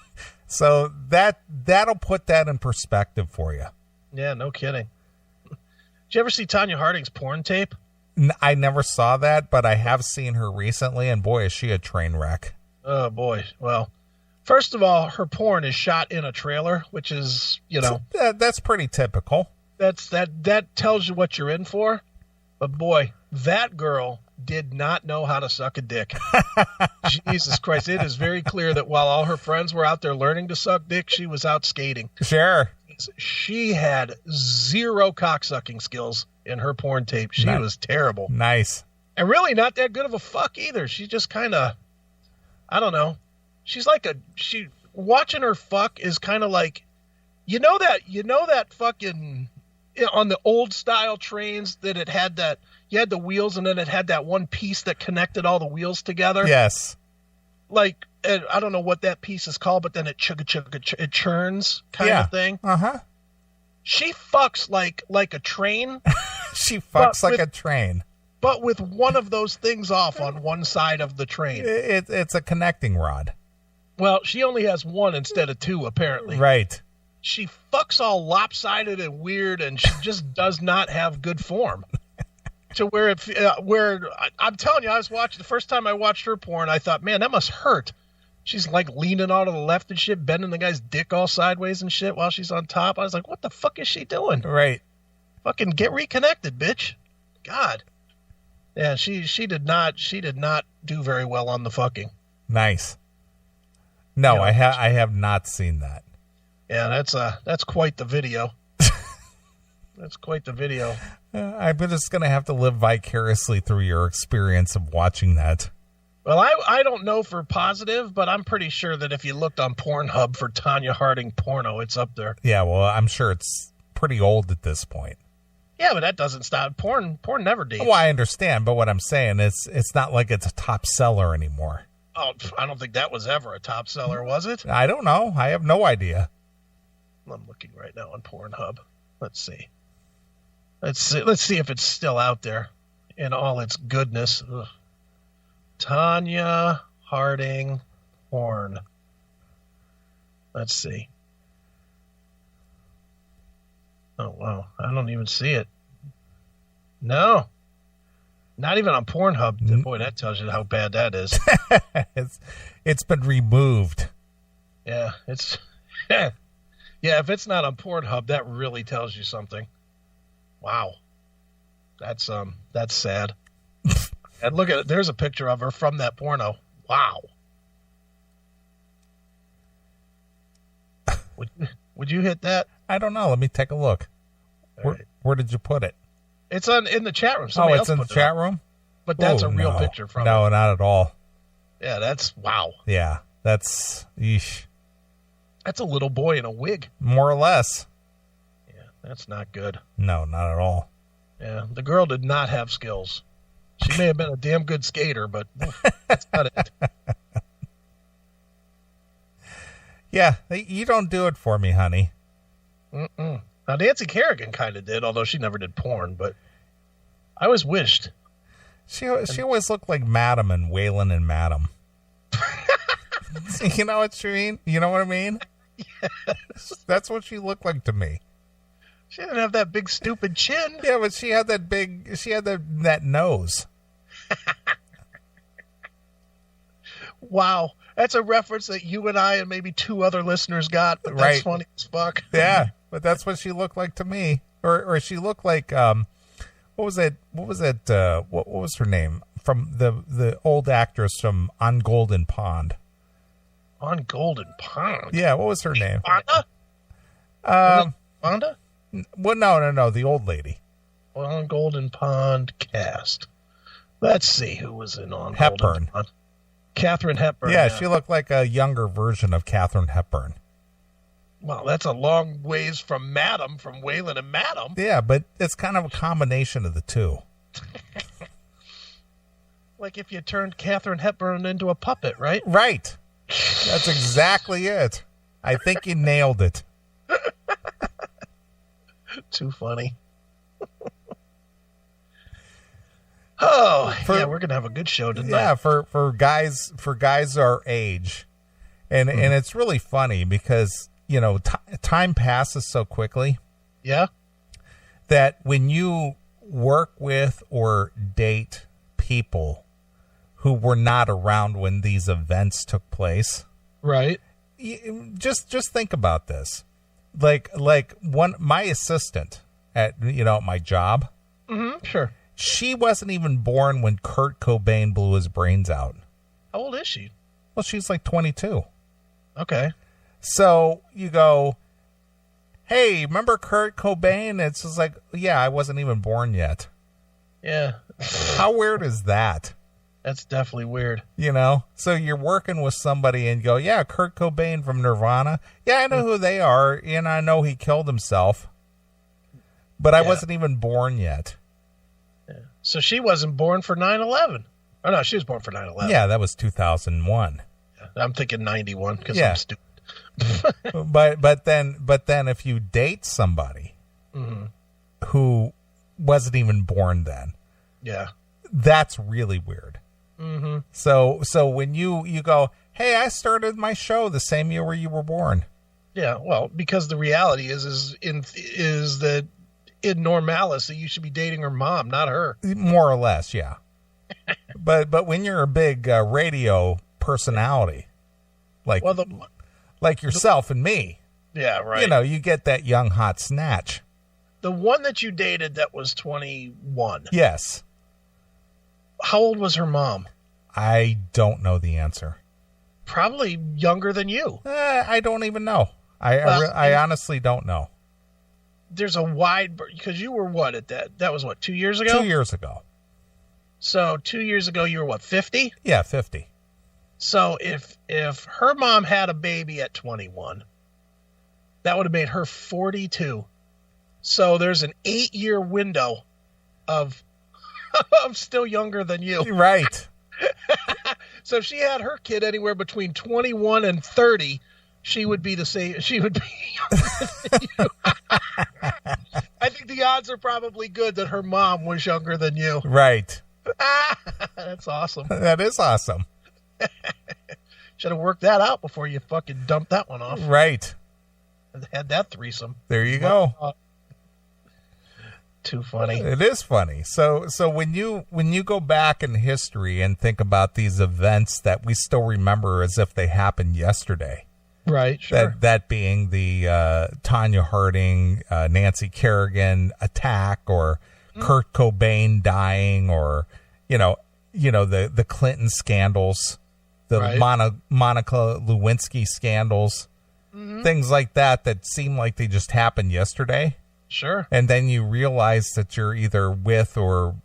Speaker 1: So that'll put that in perspective for you.
Speaker 2: Yeah, no kidding. Did you ever see Tanya Harding's porn tape?
Speaker 1: I never saw that, but I have seen her recently, and boy, is she a train wreck.
Speaker 2: Oh, boy. Well, first of all, her porn is shot in a trailer, which is,
Speaker 1: That's pretty typical.
Speaker 2: That tells you what you're in for. But, boy, that girl did not know how to suck a dick. Jesus Christ. It is very clear that while all her friends were out there learning to suck dick, she was out skating.
Speaker 1: Sure.
Speaker 2: She had 0 cocksucking skills in her porn tape. She was terrible.
Speaker 1: Nice.
Speaker 2: And really not that good of a fuck either. She's just kind of, I don't know. She's like watching her fuck is kind of like, you know that fucking, on the old style trains that it had that, you had the wheels and then it had that one piece that connected all the wheels together.
Speaker 1: Yes.
Speaker 2: Like, I don't know what that piece is called, but then it it churns kind of thing.
Speaker 1: Uh-huh.
Speaker 2: She fucks like a train.
Speaker 1: She fucks like a train.
Speaker 2: But with one of those things off on one side of the train.
Speaker 1: It's a connecting rod.
Speaker 2: Well, she only has one instead of 2, apparently.
Speaker 1: Right.
Speaker 2: She fucks all lopsided and weird, and she just does not have good form. To where I'm telling you, I was watching the first time I watched her porn, I thought, man, that must hurt. She's like leaning out of the left and shit, bending the guy's dick all sideways and shit while she's on top. I was like, what the fuck is she doing?
Speaker 1: Right.
Speaker 2: Fucking get reconnected, bitch. God. Yeah, she did not do very well on the fucking.
Speaker 1: Nice. No, I have not seen that.
Speaker 2: Yeah, that's quite the video. That's quite the video.
Speaker 1: I'm just going to have to live vicariously through your experience of watching that.
Speaker 2: Well, I don't know for positive, but I'm pretty sure that if you looked on Pornhub for Tanya Harding porno, it's up there.
Speaker 1: Yeah, well, I'm sure it's pretty old at this point.
Speaker 2: Yeah, but that doesn't stop. Porn never dates.
Speaker 1: Well, I understand, but what I'm saying is it's not like it's a top seller anymore.
Speaker 2: Oh, I don't think that was ever a top seller, was it?
Speaker 1: I don't know. I have no idea.
Speaker 2: I'm looking right now on Pornhub. Let's see. Let's see if it's still out there in all its goodness. Ugh. Tanya Harding porn. Let's see. Oh, wow. I don't even see it. No. Not even on Pornhub. Boy, that tells you how bad that is.
Speaker 1: It's been removed.
Speaker 2: Yeah, it's yeah, if it's not on Pornhub, that really tells you something. Wow. That's sad. And look at it. There's a picture of her from that porno. Wow. Would you hit that?
Speaker 1: I don't know. Let me take a look. Where did you put it?
Speaker 2: It's in the chat room.
Speaker 1: Somebody it's in the chat room?
Speaker 2: But that's a real picture from it.
Speaker 1: No, not at all.
Speaker 2: Yeah, that's wow.
Speaker 1: Yeah, that's yeesh.
Speaker 2: That's a little boy in a wig.
Speaker 1: More or less.
Speaker 2: Yeah, that's not good.
Speaker 1: No, not at all.
Speaker 2: Yeah, the girl did not have skills. She may have been a damn good skater, but that's not it.
Speaker 1: Yeah, you don't do it for me, honey.
Speaker 2: Mm-mm. Now, Nancy Kerrigan kind of did, although she never did porn, but I always wished.
Speaker 1: She always looked like Madam and Waylon and Madam. You know what you mean? You know what I mean? Yes. That's what she looked like to me.
Speaker 2: She didn't have that big stupid chin.
Speaker 1: Yeah, but she had that nose.
Speaker 2: Wow. That's a reference that you and I and maybe 2 other listeners got, but that's funny as fuck.
Speaker 1: Yeah, but that's what she looked like to me. Or she looked like what was it? What was her name? From the old actress from On Golden Pond.
Speaker 2: On Golden Pond?
Speaker 1: Yeah, what was her name?
Speaker 2: Fonda? Fonda?
Speaker 1: Well, no, the old lady.
Speaker 2: On Golden Pond cast. Let's see who was in On
Speaker 1: Hepburn.
Speaker 2: Golden Pond. Katharine Hepburn.
Speaker 1: Yeah, she looked like a younger version of Katharine Hepburn.
Speaker 2: Well, that's a long ways from Madam, from Waylon and Madam.
Speaker 1: Yeah, but it's kind of a combination of the two.
Speaker 2: Like if you turned Katharine Hepburn into a puppet, right?
Speaker 1: Right. That's exactly it. I think you nailed it.
Speaker 2: Too funny. Yeah, we're gonna have a good show tonight.
Speaker 1: Yeah, for guys our age, and it's really funny because time passes so quickly.
Speaker 2: Yeah.
Speaker 1: That when you work with or date people who were not around when these events took place,
Speaker 2: right?
Speaker 1: Just think about this. Like my assistant at my job.
Speaker 2: Mm-hmm, sure.
Speaker 1: She wasn't even born when Kurt Cobain blew his brains out.
Speaker 2: How old is she?
Speaker 1: Well, she's like 22.
Speaker 2: Okay.
Speaker 1: So you go, hey, remember Kurt Cobain? It's just like, yeah, I wasn't even born yet.
Speaker 2: Yeah.
Speaker 1: How weird is that?
Speaker 2: That's definitely weird.
Speaker 1: So you're working with somebody and go, yeah, Kurt Cobain from Nirvana. Yeah, I know who they are, and I know he killed himself. But I wasn't even born yet.
Speaker 2: Yeah. So she wasn't born for 9/11. Oh, no, she was born for 9/11.
Speaker 1: Yeah, that was 2001.
Speaker 2: I'm thinking 91 because I'm stupid.
Speaker 1: but then if you date somebody who wasn't even born then, that's really weird.
Speaker 2: Mm-hmm.
Speaker 1: So when you go, hey, I started my show the same year where you were born. Yeah,
Speaker 2: well, because the reality is that in normalis that you should be dating her mom, not her.
Speaker 1: More or less, yeah. but when you're a big radio personality, like yourself and me,
Speaker 2: yeah, right.
Speaker 1: You get that young hot snatch.
Speaker 2: The one that you dated that was 21.
Speaker 1: Yes.
Speaker 2: How old was her mom?
Speaker 1: I don't know the answer.
Speaker 2: Probably younger than you.
Speaker 1: I don't even know. I honestly don't know.
Speaker 2: There's a wide, because you were what at that? That was what, 2 years ago?
Speaker 1: 2 years ago.
Speaker 2: So 2 years ago, you were what, 50?
Speaker 1: Yeah, 50.
Speaker 2: So if her mom had a baby at 21, that would have made her 42. So there's an 8-year window of still younger than you.
Speaker 1: Right.
Speaker 2: So if she had her kid anywhere between 21 and 30, she would be the same. She would be younger than you. I think the odds are probably good that her mom was younger than you.
Speaker 1: Right.
Speaker 2: That's awesome.
Speaker 1: That is awesome.
Speaker 2: Should have worked that out before you fucking dumped that one off.
Speaker 1: Right.
Speaker 2: Had that threesome.
Speaker 1: There you go.
Speaker 2: Too funny.
Speaker 1: It is funny. So when you go back in history and think about these events that we still remember as if they happened yesterday.
Speaker 2: Right, sure.
Speaker 1: That being the Tanya Harding, Nancy Kerrigan attack, or Kurt Cobain dying, or the Clinton scandals, the Monica Lewinsky scandals, things like that seem like they just happened yesterday.
Speaker 2: Sure.
Speaker 1: And then you realize that you're either with or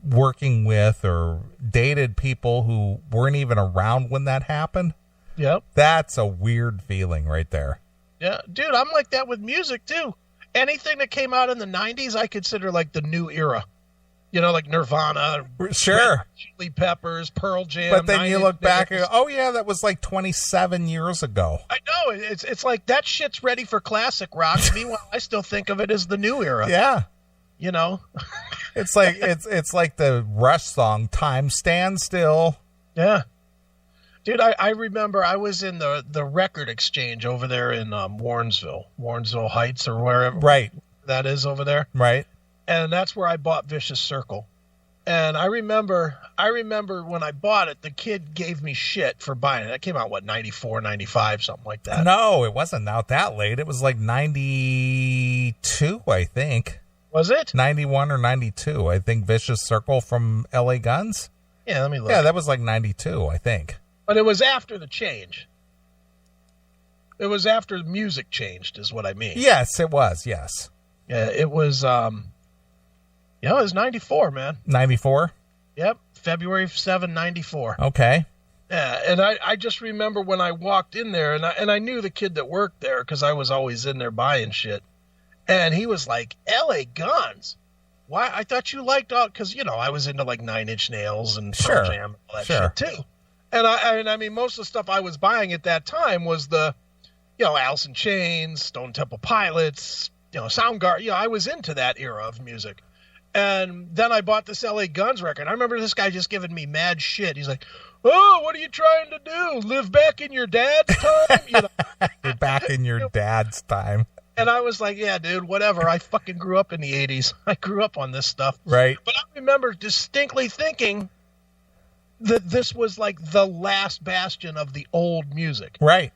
Speaker 1: working with or dated people who weren't even around when that happened.
Speaker 2: Yep.
Speaker 1: That's a weird feeling right there.
Speaker 2: Yeah. Dude, I'm like that with music, too. Anything that came out in the 90s, I consider like the new era. Like Nirvana.
Speaker 1: Sure.
Speaker 2: Chili Peppers, Pearl Jam.
Speaker 1: But then you look back and go, oh, yeah, that was like 27 years ago.
Speaker 2: I know. It's like that shit's ready for classic rock. Meanwhile, I still think of it as the new era.
Speaker 1: Yeah. It's like the Rush song, "Time Stands Still."
Speaker 2: Yeah. Dude, I remember I was in the record exchange over there in Warrensville Heights or wherever that is over there.
Speaker 1: Right.
Speaker 2: And that's where I bought Vicious Circle. And I remember when I bought it, the kid gave me shit for buying it. That came out, 94, 95, something like that.
Speaker 1: No, it wasn't out that late. It was like 92, I think.
Speaker 2: Was it?
Speaker 1: 91 or 92. I think Vicious Circle from LA Guns.
Speaker 2: Yeah, let me look.
Speaker 1: Yeah, that was like 92, I think.
Speaker 2: But it was after the change. It was after the music changed, is what I mean.
Speaker 1: Yes, it was, yes.
Speaker 2: Yeah, it was, it was 94, man.
Speaker 1: 94?
Speaker 2: Yep, February 7, 94.
Speaker 1: Okay.
Speaker 2: Yeah, and I just remember when I walked in there, and I knew the kid that worked there because I was always in there buying shit. And he was like, LA Guns? Why? I thought you liked all, because, I was into like Nine Inch Nails and Pearl Jam and all that shit too. And I mean, most of the stuff I was buying at that time was the, Alice in Chains, Stone Temple Pilots, Soundgarden. I was into that era of music. And then I bought this LA Guns record. I remember this guy just giving me mad shit. He's like, "Oh, what are you trying to do? Live back in your dad's time?"
Speaker 1: You're back in your dad's time.
Speaker 2: And I was like, yeah, dude, whatever. I fucking grew up in the 80s. I grew up on this stuff.
Speaker 1: Right.
Speaker 2: But I remember distinctly thinking that this was like the last bastion of the old music.
Speaker 1: Right.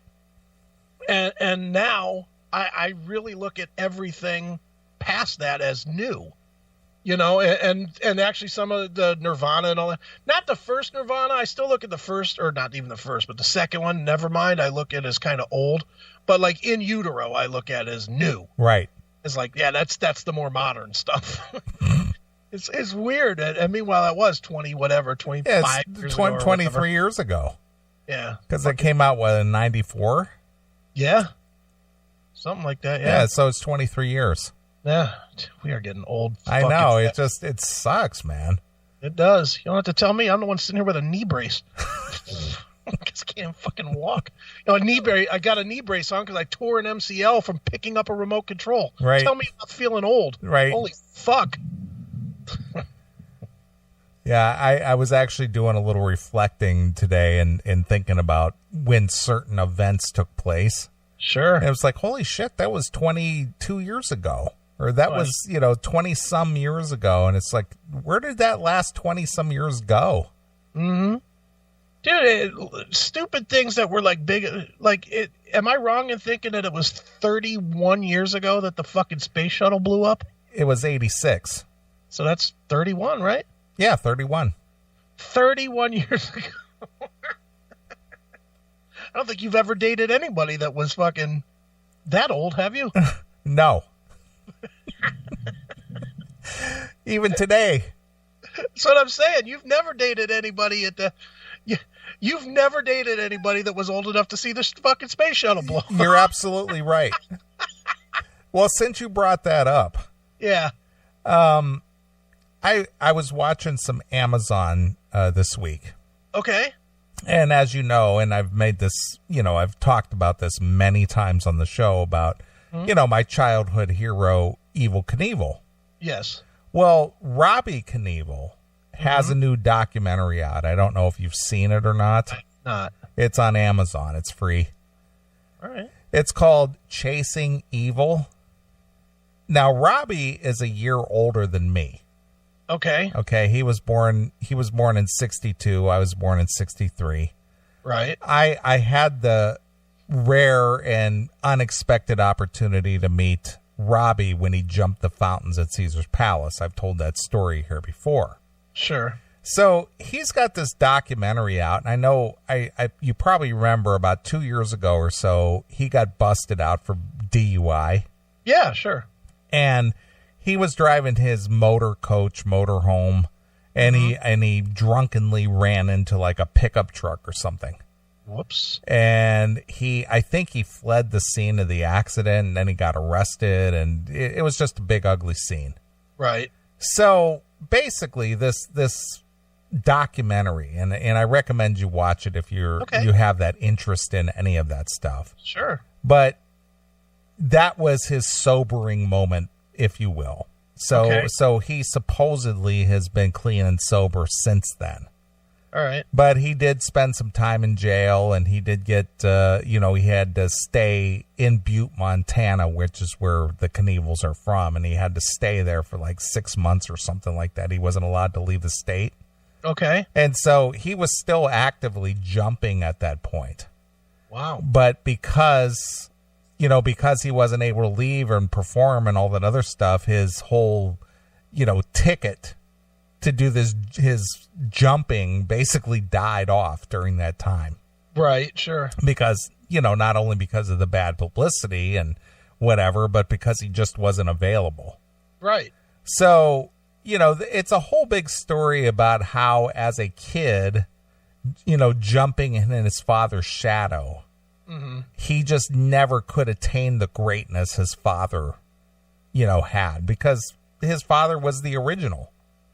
Speaker 2: And now I really look at everything past that as new. And actually some of the Nirvana and all that. Not the first Nirvana. I still look at the first, or not even the first, but the second one, Nevermind, I look at as kind of old. But like In Utero, I look at as new.
Speaker 1: Right.
Speaker 2: It's like, yeah, that's the more modern stuff. It's weird. And meanwhile, that was 25 years ago.
Speaker 1: 23 years ago.
Speaker 2: Yeah.
Speaker 1: Because it came out, in 94?
Speaker 2: Yeah. Something like that, yeah.
Speaker 1: Yeah, so it's 23 years.
Speaker 2: Yeah, we are getting old.
Speaker 1: I know. It sucks, man.
Speaker 2: It does. You don't have to tell me. I'm the one sitting here with a knee brace. Because I can't fucking walk. A knee brace. I got a knee brace on because I tore an MCL from picking up a remote control.
Speaker 1: Right.
Speaker 2: Tell me I'm not feeling old.
Speaker 1: Right.
Speaker 2: Holy fuck.
Speaker 1: Yeah, I was actually doing a little reflecting today and thinking about when certain events took place.
Speaker 2: Sure.
Speaker 1: And it was like, holy shit, that was 22 years ago. Or that was, 20-some years ago. And it's like, where did that last 20-some years go?
Speaker 2: Mm-hmm. Dude, stupid things that were like big. Am I wrong in thinking that it was 31 years ago that the fucking space shuttle blew up?
Speaker 1: It was 86.
Speaker 2: So that's 31, right?
Speaker 1: Yeah, 31.
Speaker 2: 31 years ago. I don't think you've ever dated anybody that was fucking that old, have you?
Speaker 1: No. Even today.
Speaker 2: That's what I'm saying. You've never dated anybody you've never dated anybody that was old enough to see this fucking space shuttle blow.
Speaker 1: You're absolutely right. Well, since you brought that up.
Speaker 2: Yeah.
Speaker 1: I was watching some Amazon this week.
Speaker 2: Okay.
Speaker 1: And as you know, and I've made this, I've talked about this many times on the show about, my childhood hero, Evel Knievel.
Speaker 2: Yes.
Speaker 1: Well, Robbie Knievel has a new documentary out. I don't know if you've seen it or not.
Speaker 2: Not.
Speaker 1: It's on Amazon. It's free.
Speaker 2: All right.
Speaker 1: It's called Chasing Evel. Now, Robbie is a year older than me.
Speaker 2: Okay.
Speaker 1: Okay. He was born in 62. I was born in 63.
Speaker 2: Right.
Speaker 1: I had the rare and unexpected opportunity to meet Robbie when he jumped the fountains at Caesar's Palace. I've told that story here before.
Speaker 2: Sure.
Speaker 1: So he's got this documentary out, and I know you probably remember about 2 years ago or so, he got busted out for DUI.
Speaker 2: Yeah, sure.
Speaker 1: And he was driving his motorhome, and he drunkenly ran into like a pickup truck or something.
Speaker 2: Whoops.
Speaker 1: And I think he fled the scene of the accident, and then he got arrested, and it was just a big ugly scene.
Speaker 2: Right.
Speaker 1: So basically this documentary, and I recommend you watch it if you have that interest in any of that stuff.
Speaker 2: Sure.
Speaker 1: But that was his sobering moment, if you will. So he supposedly has been clean and sober since then.
Speaker 2: All right.
Speaker 1: But he did spend some time in jail, and he did get, he had to stay in Butte, Montana, which is where the Knievels are from, and he had to stay there for like 6 months or something like that. He wasn't allowed to leave the state.
Speaker 2: Okay.
Speaker 1: And so he was still actively jumping at that point.
Speaker 2: Wow.
Speaker 1: But because he wasn't able to leave and perform and all that other stuff, his whole, ticket to do his jumping basically died off during that time.
Speaker 2: Right, sure.
Speaker 1: Because, not only because of the bad publicity and whatever, but because he just wasn't available.
Speaker 2: Right.
Speaker 1: So, it's a whole big story about how, as a kid, jumping in his father's shadow, he just never could attain the greatness his father, had, because his father was the original.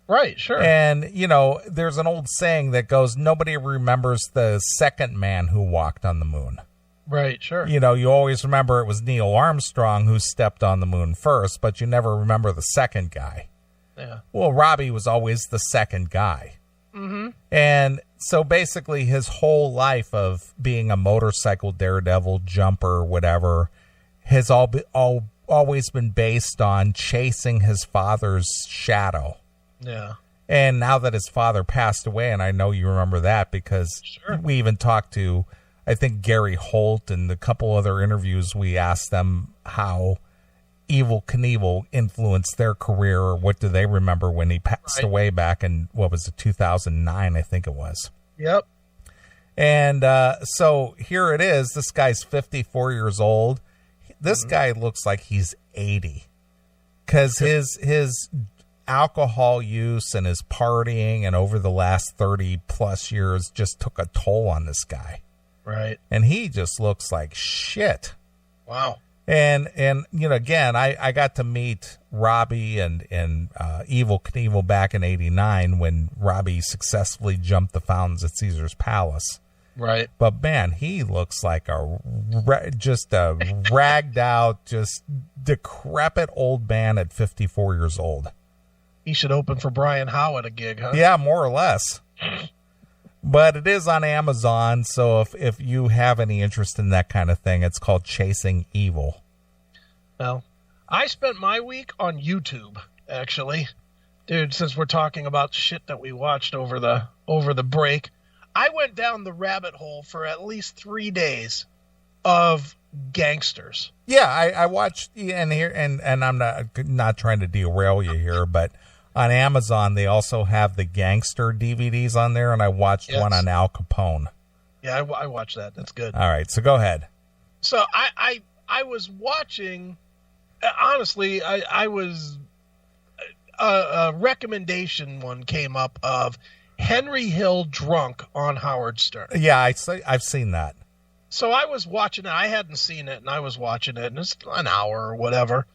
Speaker 2: Right, sure.
Speaker 1: And, there's an old saying that goes, nobody remembers the second man who walked on the moon.
Speaker 2: Right, sure.
Speaker 1: You always remember it was Neil Armstrong who stepped on the moon first, but you never remember the second guy.
Speaker 2: Yeah.
Speaker 1: Well, Robbie was always the second guy. Mm-hmm. And so basically his whole life of being a motorcycle daredevil, jumper, whatever, has always been based on chasing his father's shadow.
Speaker 2: Yeah.
Speaker 1: And now that his father passed away, and I know you remember that because we even talked to, I think, Gary Holt, and a couple other interviews, we asked them how Evel Knievel influenced their career, or what do they remember when he passed away back in, 2009, I think it was.
Speaker 2: Yep.
Speaker 1: And so here it is. This guy's 54 years old. This guy looks like he's 80 because his alcohol use and his partying and over the last 30 plus years just took a toll on this guy.
Speaker 2: Right.
Speaker 1: And he just looks like shit.
Speaker 2: Wow.
Speaker 1: And again, I got to meet Robbie and Evel Knievel back in '89 when Robbie successfully jumped the fountains at Caesar's Palace.
Speaker 2: Right.
Speaker 1: But man, he looks like just a ragged out, just decrepit old man at 54 years old.
Speaker 2: He should open for Brian Howe at a gig, huh?
Speaker 1: Yeah, more or less. But it is on Amazon, so if you have any interest in that kind of thing, it's called Chasing Evel.
Speaker 2: Well, I spent my week on YouTube, actually. Dude, since we're talking about shit that we watched over the break, I went down the rabbit hole for at least 3 days of gangsters.
Speaker 1: Yeah, I watched, and I'm not trying to derail you here, but on Amazon, they also have the gangster DVDs on there, and I watched one on Al Capone.
Speaker 2: Yeah, I watched that. That's good.
Speaker 1: All right, so go ahead.
Speaker 2: So I was watching, honestly, I was, a recommendation one came up of Henry Hill drunk on Howard Stern.
Speaker 1: Yeah, I've seen that.
Speaker 2: So I was watching it. I hadn't seen it, and I was watching it, and it's an hour or whatever.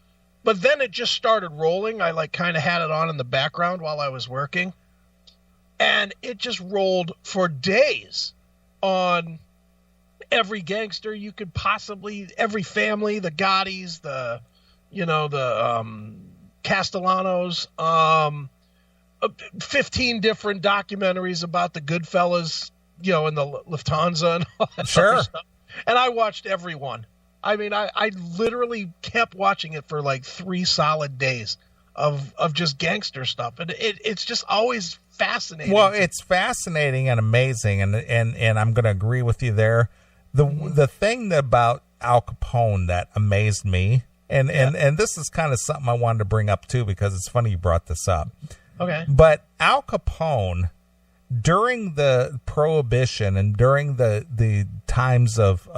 Speaker 2: But then it just started rolling. I kind of had it on in the background while I was working. And it just rolled for days on every gangster you could possibly, every family, the Gottis, the Castellanos, 15 different documentaries about the Goodfellas, and the Lufthansa and all that other stuff. And I watched every one. I mean, I literally kept watching it for 3 solid days of just gangster stuff. And it's just always fascinating.
Speaker 1: Well, it's fascinating and amazing. And I'm going to agree with you there. The thing about Al Capone that amazed me, and this is kind of something I wanted to bring up too, because it's funny you brought this up.
Speaker 2: Okay.
Speaker 1: But Al Capone, during the Prohibition and during the times of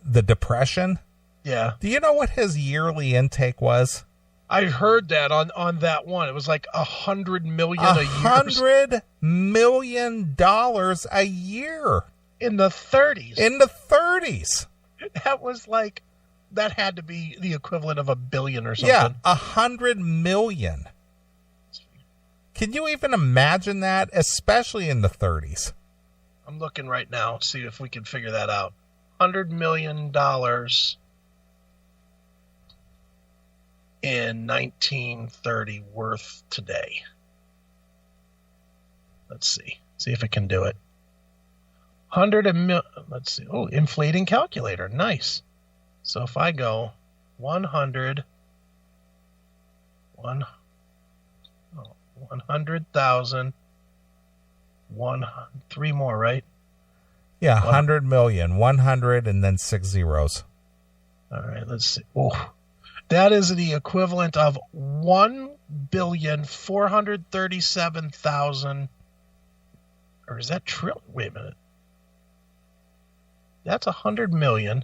Speaker 1: the Depression.
Speaker 2: Yeah.
Speaker 1: Do you know what his yearly intake was?
Speaker 2: I heard that on that one. It was like $100 million a year.
Speaker 1: $100 million a year.
Speaker 2: In the 30s.
Speaker 1: In the 30s.
Speaker 2: That was that had to be the equivalent of $1 billion or something.
Speaker 1: Yeah, $100 million. Can you even imagine that? Especially in the 30s.
Speaker 2: I'm looking right now, see if we can figure that out. $100 million in 1930 worth today? Let's see. See if it can do it. Let's see. Oh, inflating calculator. Nice. So if I go 100,000, 3 more, right?
Speaker 1: Yeah, 100 million, 100 and then 6 zeros.
Speaker 2: All right, let's see. Oh, that is the equivalent of 1,437,000. Or is that trillion? Wait a minute. That's 100 million.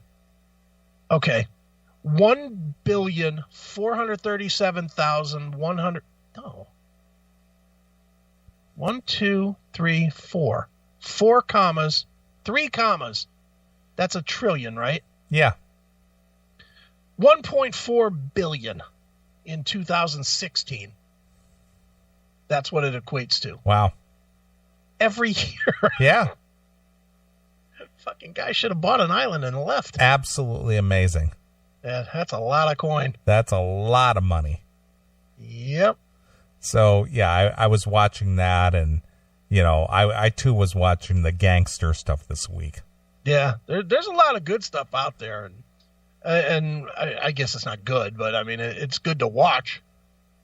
Speaker 2: Okay. 1,437,100. No. 1, 2, 3, 4. 4 commas, 3 commas. That's a trillion, right?
Speaker 1: Yeah.
Speaker 2: 1.4 billion in 2016. That's what it equates to.
Speaker 1: Wow.
Speaker 2: Every year.
Speaker 1: Yeah.
Speaker 2: Fucking guy should have bought an island and left.
Speaker 1: Absolutely amazing.
Speaker 2: Yeah, that's a lot of coin.
Speaker 1: That's a lot of money.
Speaker 2: Yep.
Speaker 1: So, yeah, I was watching that, and, you know, I too was watching the gangster stuff this week.
Speaker 2: Yeah, there's a lot of good stuff out there, and I guess it's not good, but, I mean, it's good to watch.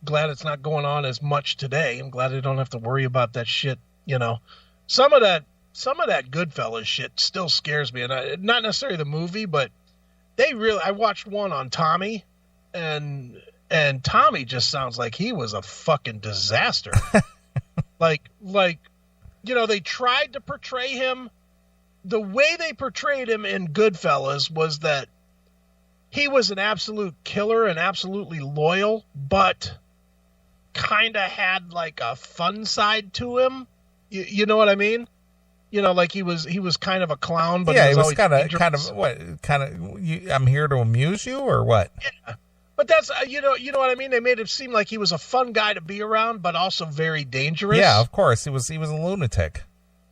Speaker 2: Glad it's not going on as much today. I'm glad I don't have to worry about that shit, you know. Some of that Goodfellas shit still scares me, and not necessarily the movie, but I watched one on Tommy, and Tommy just sounds like he was a fucking disaster. like, you know, they tried to portray him. The way they portrayed him in Goodfellas was that he was an absolute killer and absolutely loyal, but kind of had like a fun side to him. You know what I mean? You know, like he was kind of a clown, but
Speaker 1: yeah,
Speaker 2: he was
Speaker 1: kind of I'm here to amuse you, or what?
Speaker 2: Yeah, but that's you know what I mean. They made it seem like he was a fun guy to be around, but also very dangerous.
Speaker 1: Yeah, of course, he was a lunatic.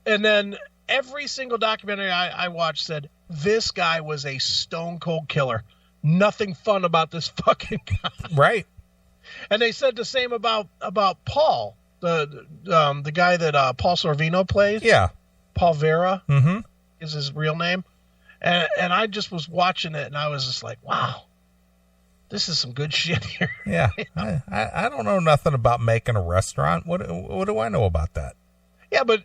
Speaker 2: And then every single documentary I watched said this guy was a stone cold killer. Nothing fun about this fucking guy.
Speaker 1: Right.
Speaker 2: And they said the same about Paul, the guy that Paul Sorvino plays.
Speaker 1: Yeah.
Speaker 2: Paul Vera is his real name. And I just was watching it, and I was just like, wow, this is some good shit here.
Speaker 1: Yeah. I don't know nothing about making a restaurant. What do I know about that?
Speaker 2: Yeah, but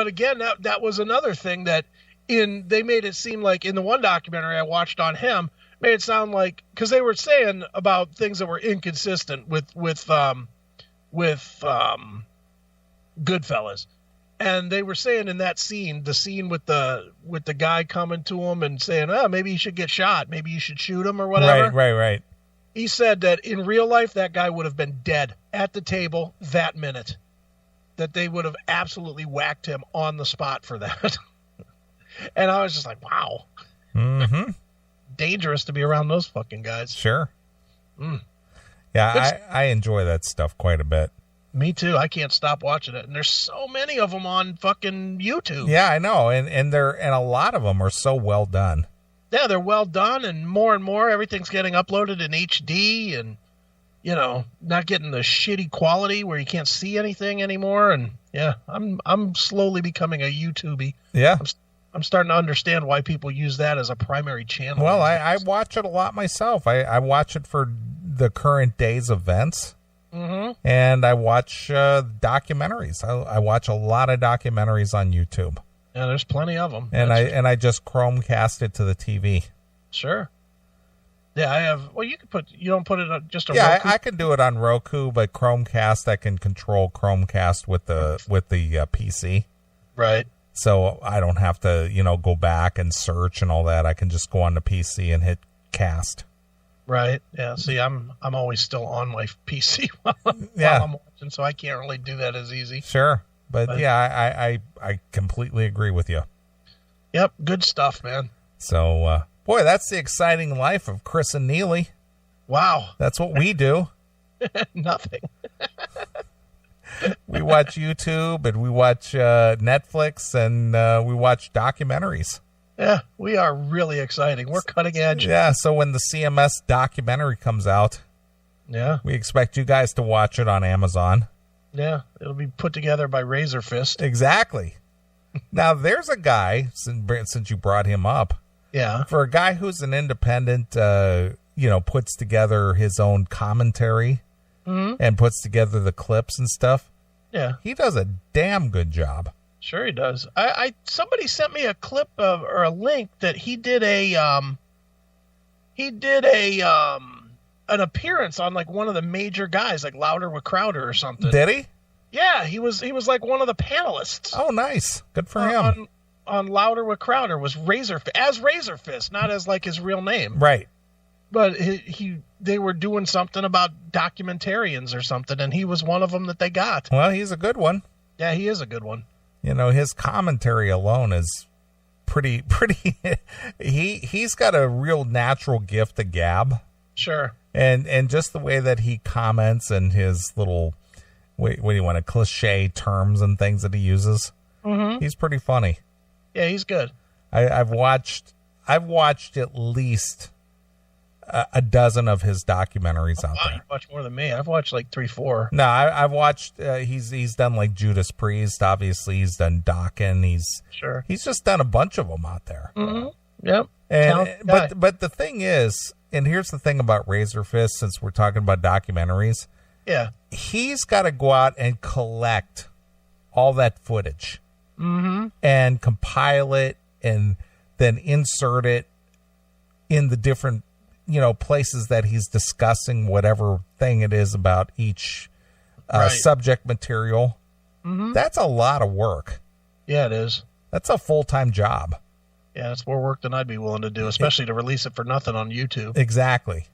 Speaker 2: again, that was another thing that they made it seem like in the one documentary I watched on him, made it sound like, because they were saying about things that were inconsistent with Goodfellas. And they were saying in that scene, the scene with the guy coming to him and saying, oh, maybe you should get shot. Maybe you should shoot him or whatever.
Speaker 1: Right.
Speaker 2: He said that in real life, that guy would have been dead at the table that minute. That they would have absolutely whacked him on the spot for that. And I was just like, wow.
Speaker 1: Mm-hmm.
Speaker 2: Dangerous to be around those fucking guys.
Speaker 1: Sure. Yeah, I enjoy that stuff quite a bit.
Speaker 2: Me too. I can't stop watching it. And there's so many of them on fucking YouTube.
Speaker 1: Yeah, I know. And a lot of them are so well done.
Speaker 2: Yeah, they're well done, and more. Everything's getting uploaded in HD, and, you know, not getting the shitty quality where you can't see anything anymore. And yeah, I'm slowly becoming a YouTubey.
Speaker 1: Yeah.
Speaker 2: I'm starting to understand why people use that as a primary channel.
Speaker 1: Well, I watch it a lot myself. I watch it for the current day's events.
Speaker 2: Mm-hmm.
Speaker 1: And I watch documentaries. I watch a lot of documentaries on YouTube.
Speaker 2: Yeah, there's plenty of them.
Speaker 1: And I just Chromecast it to the TV.
Speaker 2: Sure. Yeah, I have. Well, you don't put it on just a
Speaker 1: yeah,
Speaker 2: Roku?
Speaker 1: I can do it on Roku, but Chromecast, I can control Chromecast with the PC.
Speaker 2: Right.
Speaker 1: So I don't have to, go back and search and all that. I can just go on the PC and hit cast.
Speaker 2: Right. Yeah. See, I'm always still on my PC while I'm watching, so I can't really do that as easy.
Speaker 1: Sure. But yeah, I completely agree with you.
Speaker 2: Yep. Good stuff, man.
Speaker 1: So, boy, that's the exciting life of Chris and Neeley.
Speaker 2: Wow.
Speaker 1: That's what we do.
Speaker 2: Nothing.
Speaker 1: We watch YouTube and we watch Netflix and we watch documentaries.
Speaker 2: Yeah, we are really exciting. We're cutting edge.
Speaker 1: Yeah, so when the CMS documentary comes out,
Speaker 2: Yeah.
Speaker 1: We expect you guys to watch it on Amazon.
Speaker 2: Yeah, it'll be put together by Razor Fist.
Speaker 1: Exactly. Now, there's a guy, since you brought him up,
Speaker 2: Yeah.
Speaker 1: for a guy who's an independent, puts together his own commentary and puts together the clips and stuff.
Speaker 2: Yeah.
Speaker 1: He does a damn good job.
Speaker 2: Sure he does. Somebody sent me a clip of, or a link that he did an appearance on like one of the major guys, like Louder with Crowder or something.
Speaker 1: Did he?
Speaker 2: Yeah, he was like one of the panelists.
Speaker 1: Oh, nice. Good for him.
Speaker 2: On Louder with Crowder was Razor Fist, not as like his real name.
Speaker 1: Right.
Speaker 2: But they were doing something about documentarians or something, and he was one of them that they got.
Speaker 1: Well, he's a good one.
Speaker 2: Yeah, he is a good one.
Speaker 1: His commentary alone is pretty. He's got a real natural gift to gab.
Speaker 2: Sure.
Speaker 1: And just the way that he comments and his little, what do you want, cliche terms and things that he uses. Mm-hmm. He's pretty funny.
Speaker 2: Yeah, he's good.
Speaker 1: I've watched at least a dozen of his documentaries out there.
Speaker 2: You watch more than me. I've watched like 3-4.
Speaker 1: No, I've watched. He's done like Judas Priest. Obviously, he's done Dokken. He's just done a bunch of them out there.
Speaker 2: Mm-hmm. Yep.
Speaker 1: And but the thing is, and here's the thing about Razor Fist, since we're talking about documentaries.
Speaker 2: Yeah.
Speaker 1: He's got to go out and collect all that footage and compile it and then insert it in the different places that he's discussing whatever thing it is about each subject material. Mm-hmm. That's a lot of work.
Speaker 2: Yeah, it is.
Speaker 1: That's a full-time job.
Speaker 2: Yeah, that's more work than I'd be willing to do, especially to release it for nothing on YouTube.
Speaker 1: Exactly.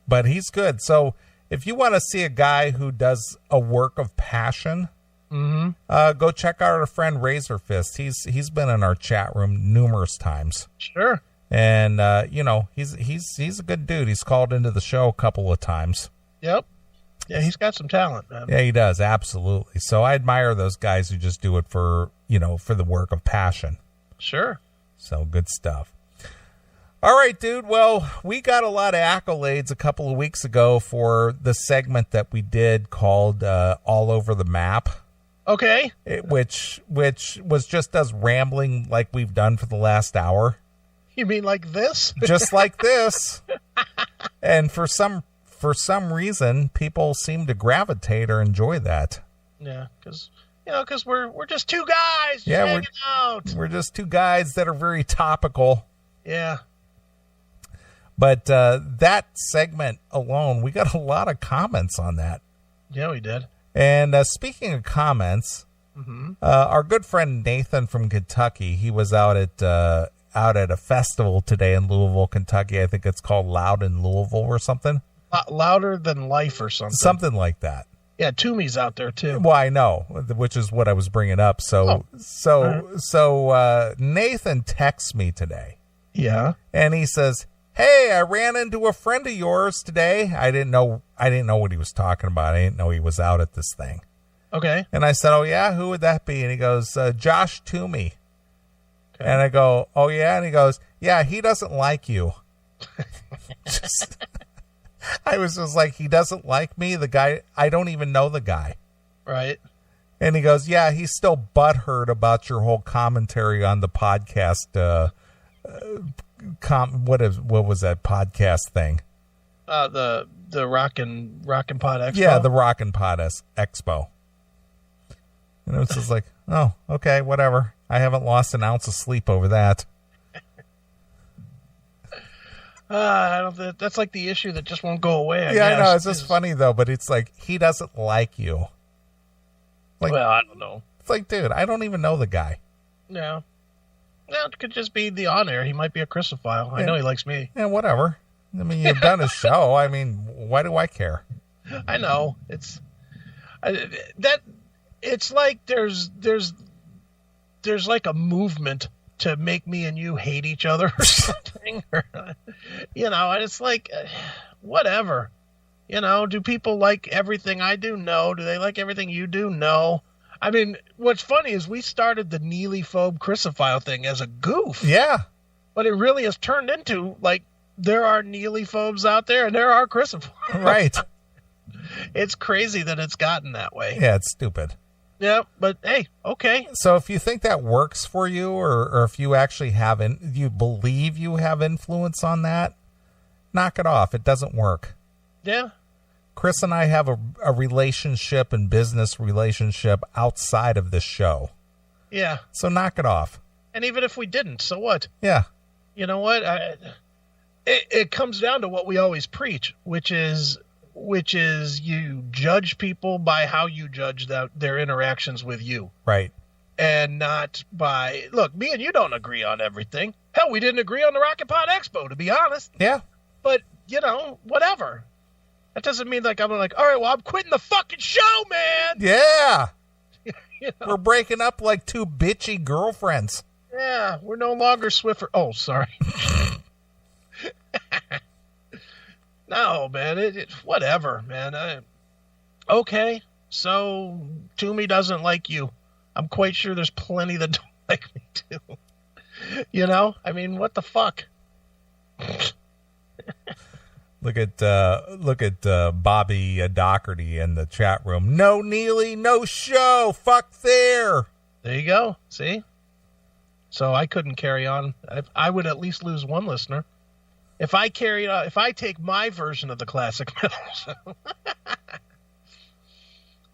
Speaker 1: But he's good. So if you want to see a guy who does a work of passion, go check out our friend Razor Fist. He's been in our chat room numerous times.
Speaker 2: Sure.
Speaker 1: And he's a good dude. He's called into the show a couple of times.
Speaker 2: Yep. Yeah, he's got some talent, man.
Speaker 1: Yeah, he does, absolutely. So I admire those guys who just do it for the work of passion.
Speaker 2: Sure.
Speaker 1: So good stuff. All right, dude. Well, we got a lot of accolades a couple of weeks ago for the segment that we did called All Over the Map.
Speaker 2: Okay.
Speaker 1: Which was just us rambling like we've done for the last hour.
Speaker 2: You mean like this?
Speaker 1: Just like this. And for some reason, people seem to gravitate or enjoy that.
Speaker 2: Yeah, because we're just two guys hanging out.
Speaker 1: We're just two guys that are very topical.
Speaker 2: Yeah.
Speaker 1: But that segment alone, we got a lot of comments on that.
Speaker 2: Yeah, we did.
Speaker 1: And speaking of comments, our good friend Nathan from Kentucky, he was out at a festival today in Louisville, Kentucky. I think it's called Loud in Louisville or something. Louder
Speaker 2: Than Life or something.
Speaker 1: Something like that.
Speaker 2: Yeah, Toomey's out there too.
Speaker 1: Well, I know, which is what I was bringing up. So Nathan texts me today.
Speaker 2: Yeah.
Speaker 1: And he says, "Hey, I ran into a friend of yours today." I didn't know what he was talking about. I didn't know he was out at this thing.
Speaker 2: Okay.
Speaker 1: And I said, "Oh yeah, who would that be?" And he goes, "Josh Toomey." Okay. And I go, "Oh yeah," and he goes, "Yeah, he doesn't like you." I was just like, he doesn't like me? The guy, I don't even know the guy.
Speaker 2: Right.
Speaker 1: And he goes, "Yeah, he's still butthurt about your whole commentary on the podcast. What was that podcast thing?
Speaker 2: The Rockin' Pod Expo?
Speaker 1: Yeah, the Rockin' Pod Expo. And it was just like, oh, okay, whatever. I haven't lost an ounce of sleep over that.
Speaker 2: That's like the issue that just won't go away.
Speaker 1: I know. It's just funny though, but it's like he doesn't like you. Like,
Speaker 2: well, I don't know.
Speaker 1: It's like, dude, I don't even know the guy.
Speaker 2: Yeah. Yeah, it could just be the on air. He might be a Chrisophile. I know he likes me.
Speaker 1: Yeah, whatever. I mean, you've done his show. I mean, why do I care?
Speaker 2: I know. It's like there's like a movement to make me and you hate each other or something. And it's like, whatever. Do people like everything I do? No. Do they like everything you do? No. I mean, what's funny is we started the Neely-phobe Chrisophile thing as a goof.
Speaker 1: Yeah.
Speaker 2: But it really has turned into, like, there are Neely-phobes out there and there are Chrisophiles.
Speaker 1: Right.
Speaker 2: It's crazy that it's gotten that way.
Speaker 1: Yeah, it's stupid.
Speaker 2: Yeah, but hey, okay.
Speaker 1: So if you think that works for you, or if you actually you believe you have influence on that, knock it off. It doesn't work.
Speaker 2: Yeah.
Speaker 1: Chris and I have a relationship and business relationship outside of this show.
Speaker 2: Yeah.
Speaker 1: So knock it off.
Speaker 2: And even if we didn't, so what?
Speaker 1: Yeah.
Speaker 2: You know what? It comes down to what we always preach, which is you judge people by how you judge their interactions with you.
Speaker 1: Right.
Speaker 2: And not by, look, me and you don't agree on everything. Hell, we didn't agree on the Rocket Pod Expo, to be honest.
Speaker 1: Yeah.
Speaker 2: But, whatever. That doesn't mean I'm all right, well, I'm quitting the fucking show, man.
Speaker 1: Yeah. We're breaking up like two bitchy girlfriends.
Speaker 2: Yeah, we're no longer Swiffer. Oh, sorry. No, man, whatever, man. Okay, so Toomey doesn't like you. I'm quite sure there's plenty that don't like me too. I mean, what the fuck?
Speaker 1: Look at Bobby Doherty in the chat room. No Neeley, no show. Fuck there.
Speaker 2: There you go. See? So I couldn't carry on. I would at least lose one listener. If I take my version of the classic metal show,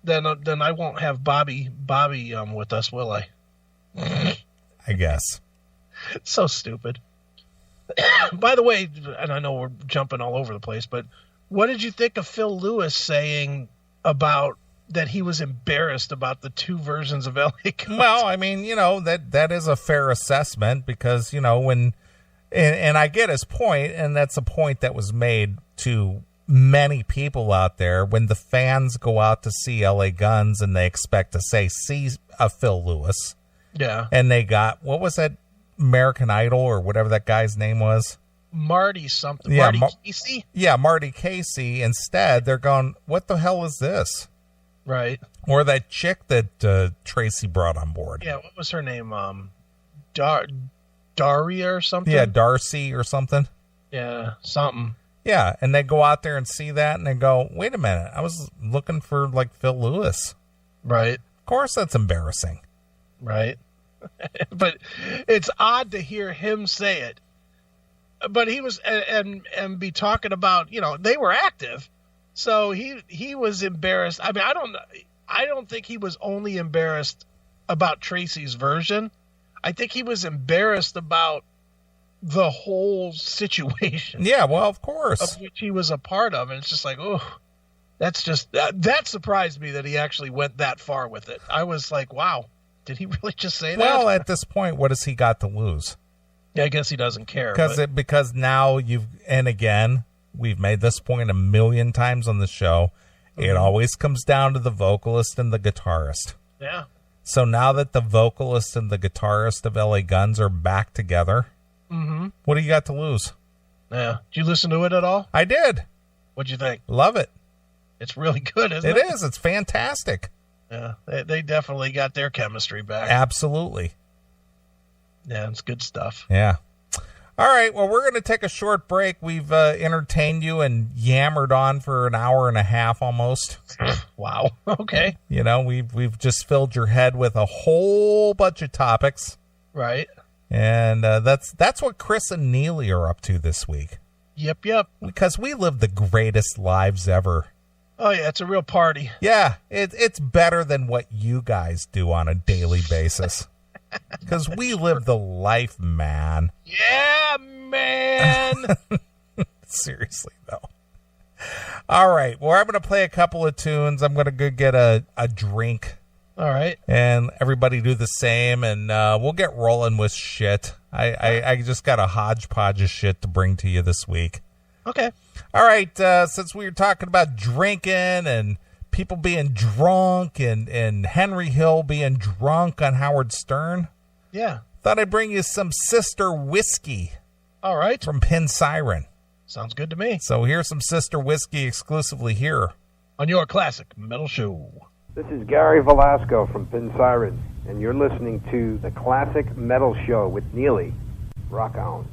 Speaker 2: then I won't have Bobby with us, will I?
Speaker 1: I guess.
Speaker 2: It's so stupid. By the way, and I know we're jumping all over the place, but what did you think of Phil Lewis saying about that he was embarrassed about the two versions of LA Guns?
Speaker 1: Well, I mean, that is a fair assessment because, when... And I get his point, and that's a point that was made to many people out there when the fans go out to see LA Guns and they expect to see a Phil Lewis.
Speaker 2: Yeah.
Speaker 1: And they got, what was that, American Idol or whatever that guy's name was?
Speaker 2: Marty something.
Speaker 1: Yeah,
Speaker 2: Marty Casey? Yeah,
Speaker 1: Marty Casey. Instead, they're going, what the hell is this?
Speaker 2: Right.
Speaker 1: Or that chick that Tracy brought on board.
Speaker 2: Yeah, what was her name? Daria or something?
Speaker 1: Yeah, Darcy or something.
Speaker 2: Yeah, something.
Speaker 1: Yeah, and they go out there and see that, and they go, wait a minute, I was looking for, Phil Lewis.
Speaker 2: Right.
Speaker 1: Of course that's embarrassing.
Speaker 2: Right. But it's odd to hear him say it. But he was, and be talking about, they were active, so he was embarrassed. I mean, I don't think he was only embarrassed about Tracy's version. I think he was embarrassed about the whole situation.
Speaker 1: Yeah, well, of course.
Speaker 2: Of which he was a part of. And it's just that surprised me that he actually went that far with it. I was like, wow, did he really just say that?
Speaker 1: Well, at this point, what has he got to lose?
Speaker 2: Yeah, I guess he doesn't care.
Speaker 1: Because now and again, we've made this point a million times on the show. Mm-hmm. It always comes down to the vocalist and the guitarist.
Speaker 2: Yeah.
Speaker 1: So now that the vocalist and the guitarist of LA Guns are back together,
Speaker 2: mm-hmm.
Speaker 1: What do you got to lose?
Speaker 2: Yeah. Did you listen to it at all?
Speaker 1: I did.
Speaker 2: What'd you think?
Speaker 1: Love it.
Speaker 2: It's really good, isn't it?
Speaker 1: It is. It's fantastic.
Speaker 2: Yeah. They definitely got their chemistry back.
Speaker 1: Absolutely.
Speaker 2: Yeah, it's good stuff.
Speaker 1: Yeah. All right, well, we're going to take a short break. We've entertained you and yammered on for an hour and a half almost.
Speaker 2: Wow. Okay.
Speaker 1: We've just filled your head with a whole bunch of topics.
Speaker 2: Right.
Speaker 1: And that's what Chris and Neeley are up to this week.
Speaker 2: Yep.
Speaker 1: Because we live the greatest lives ever.
Speaker 2: Oh, yeah, it's a real party.
Speaker 1: Yeah, it's better than what you guys do on a daily basis. Because we live the life, man.
Speaker 2: Yeah, man.
Speaker 1: Seriously, though. All right. Well, I'm going to play a couple of tunes. I'm going to go get a drink.
Speaker 2: All right.
Speaker 1: And everybody do the same, and we'll get rolling with shit. I just got a hodgepodge of shit to bring to you this week.
Speaker 2: Okay.
Speaker 1: All right. Since we were talking about drinking and people being drunk and Henry Hill being drunk on Howard Stern.
Speaker 2: Yeah.
Speaker 1: Thought I'd bring you some Sister Whiskey.
Speaker 2: All right.
Speaker 1: From Pin Siren.
Speaker 2: Sounds good to me.
Speaker 1: So here's some Sister Whiskey exclusively here
Speaker 2: on your classic metal show.
Speaker 4: This is Gary Velasco from Pin Siren, and you're listening to the Classic Metal Show with Neeley. Rock on.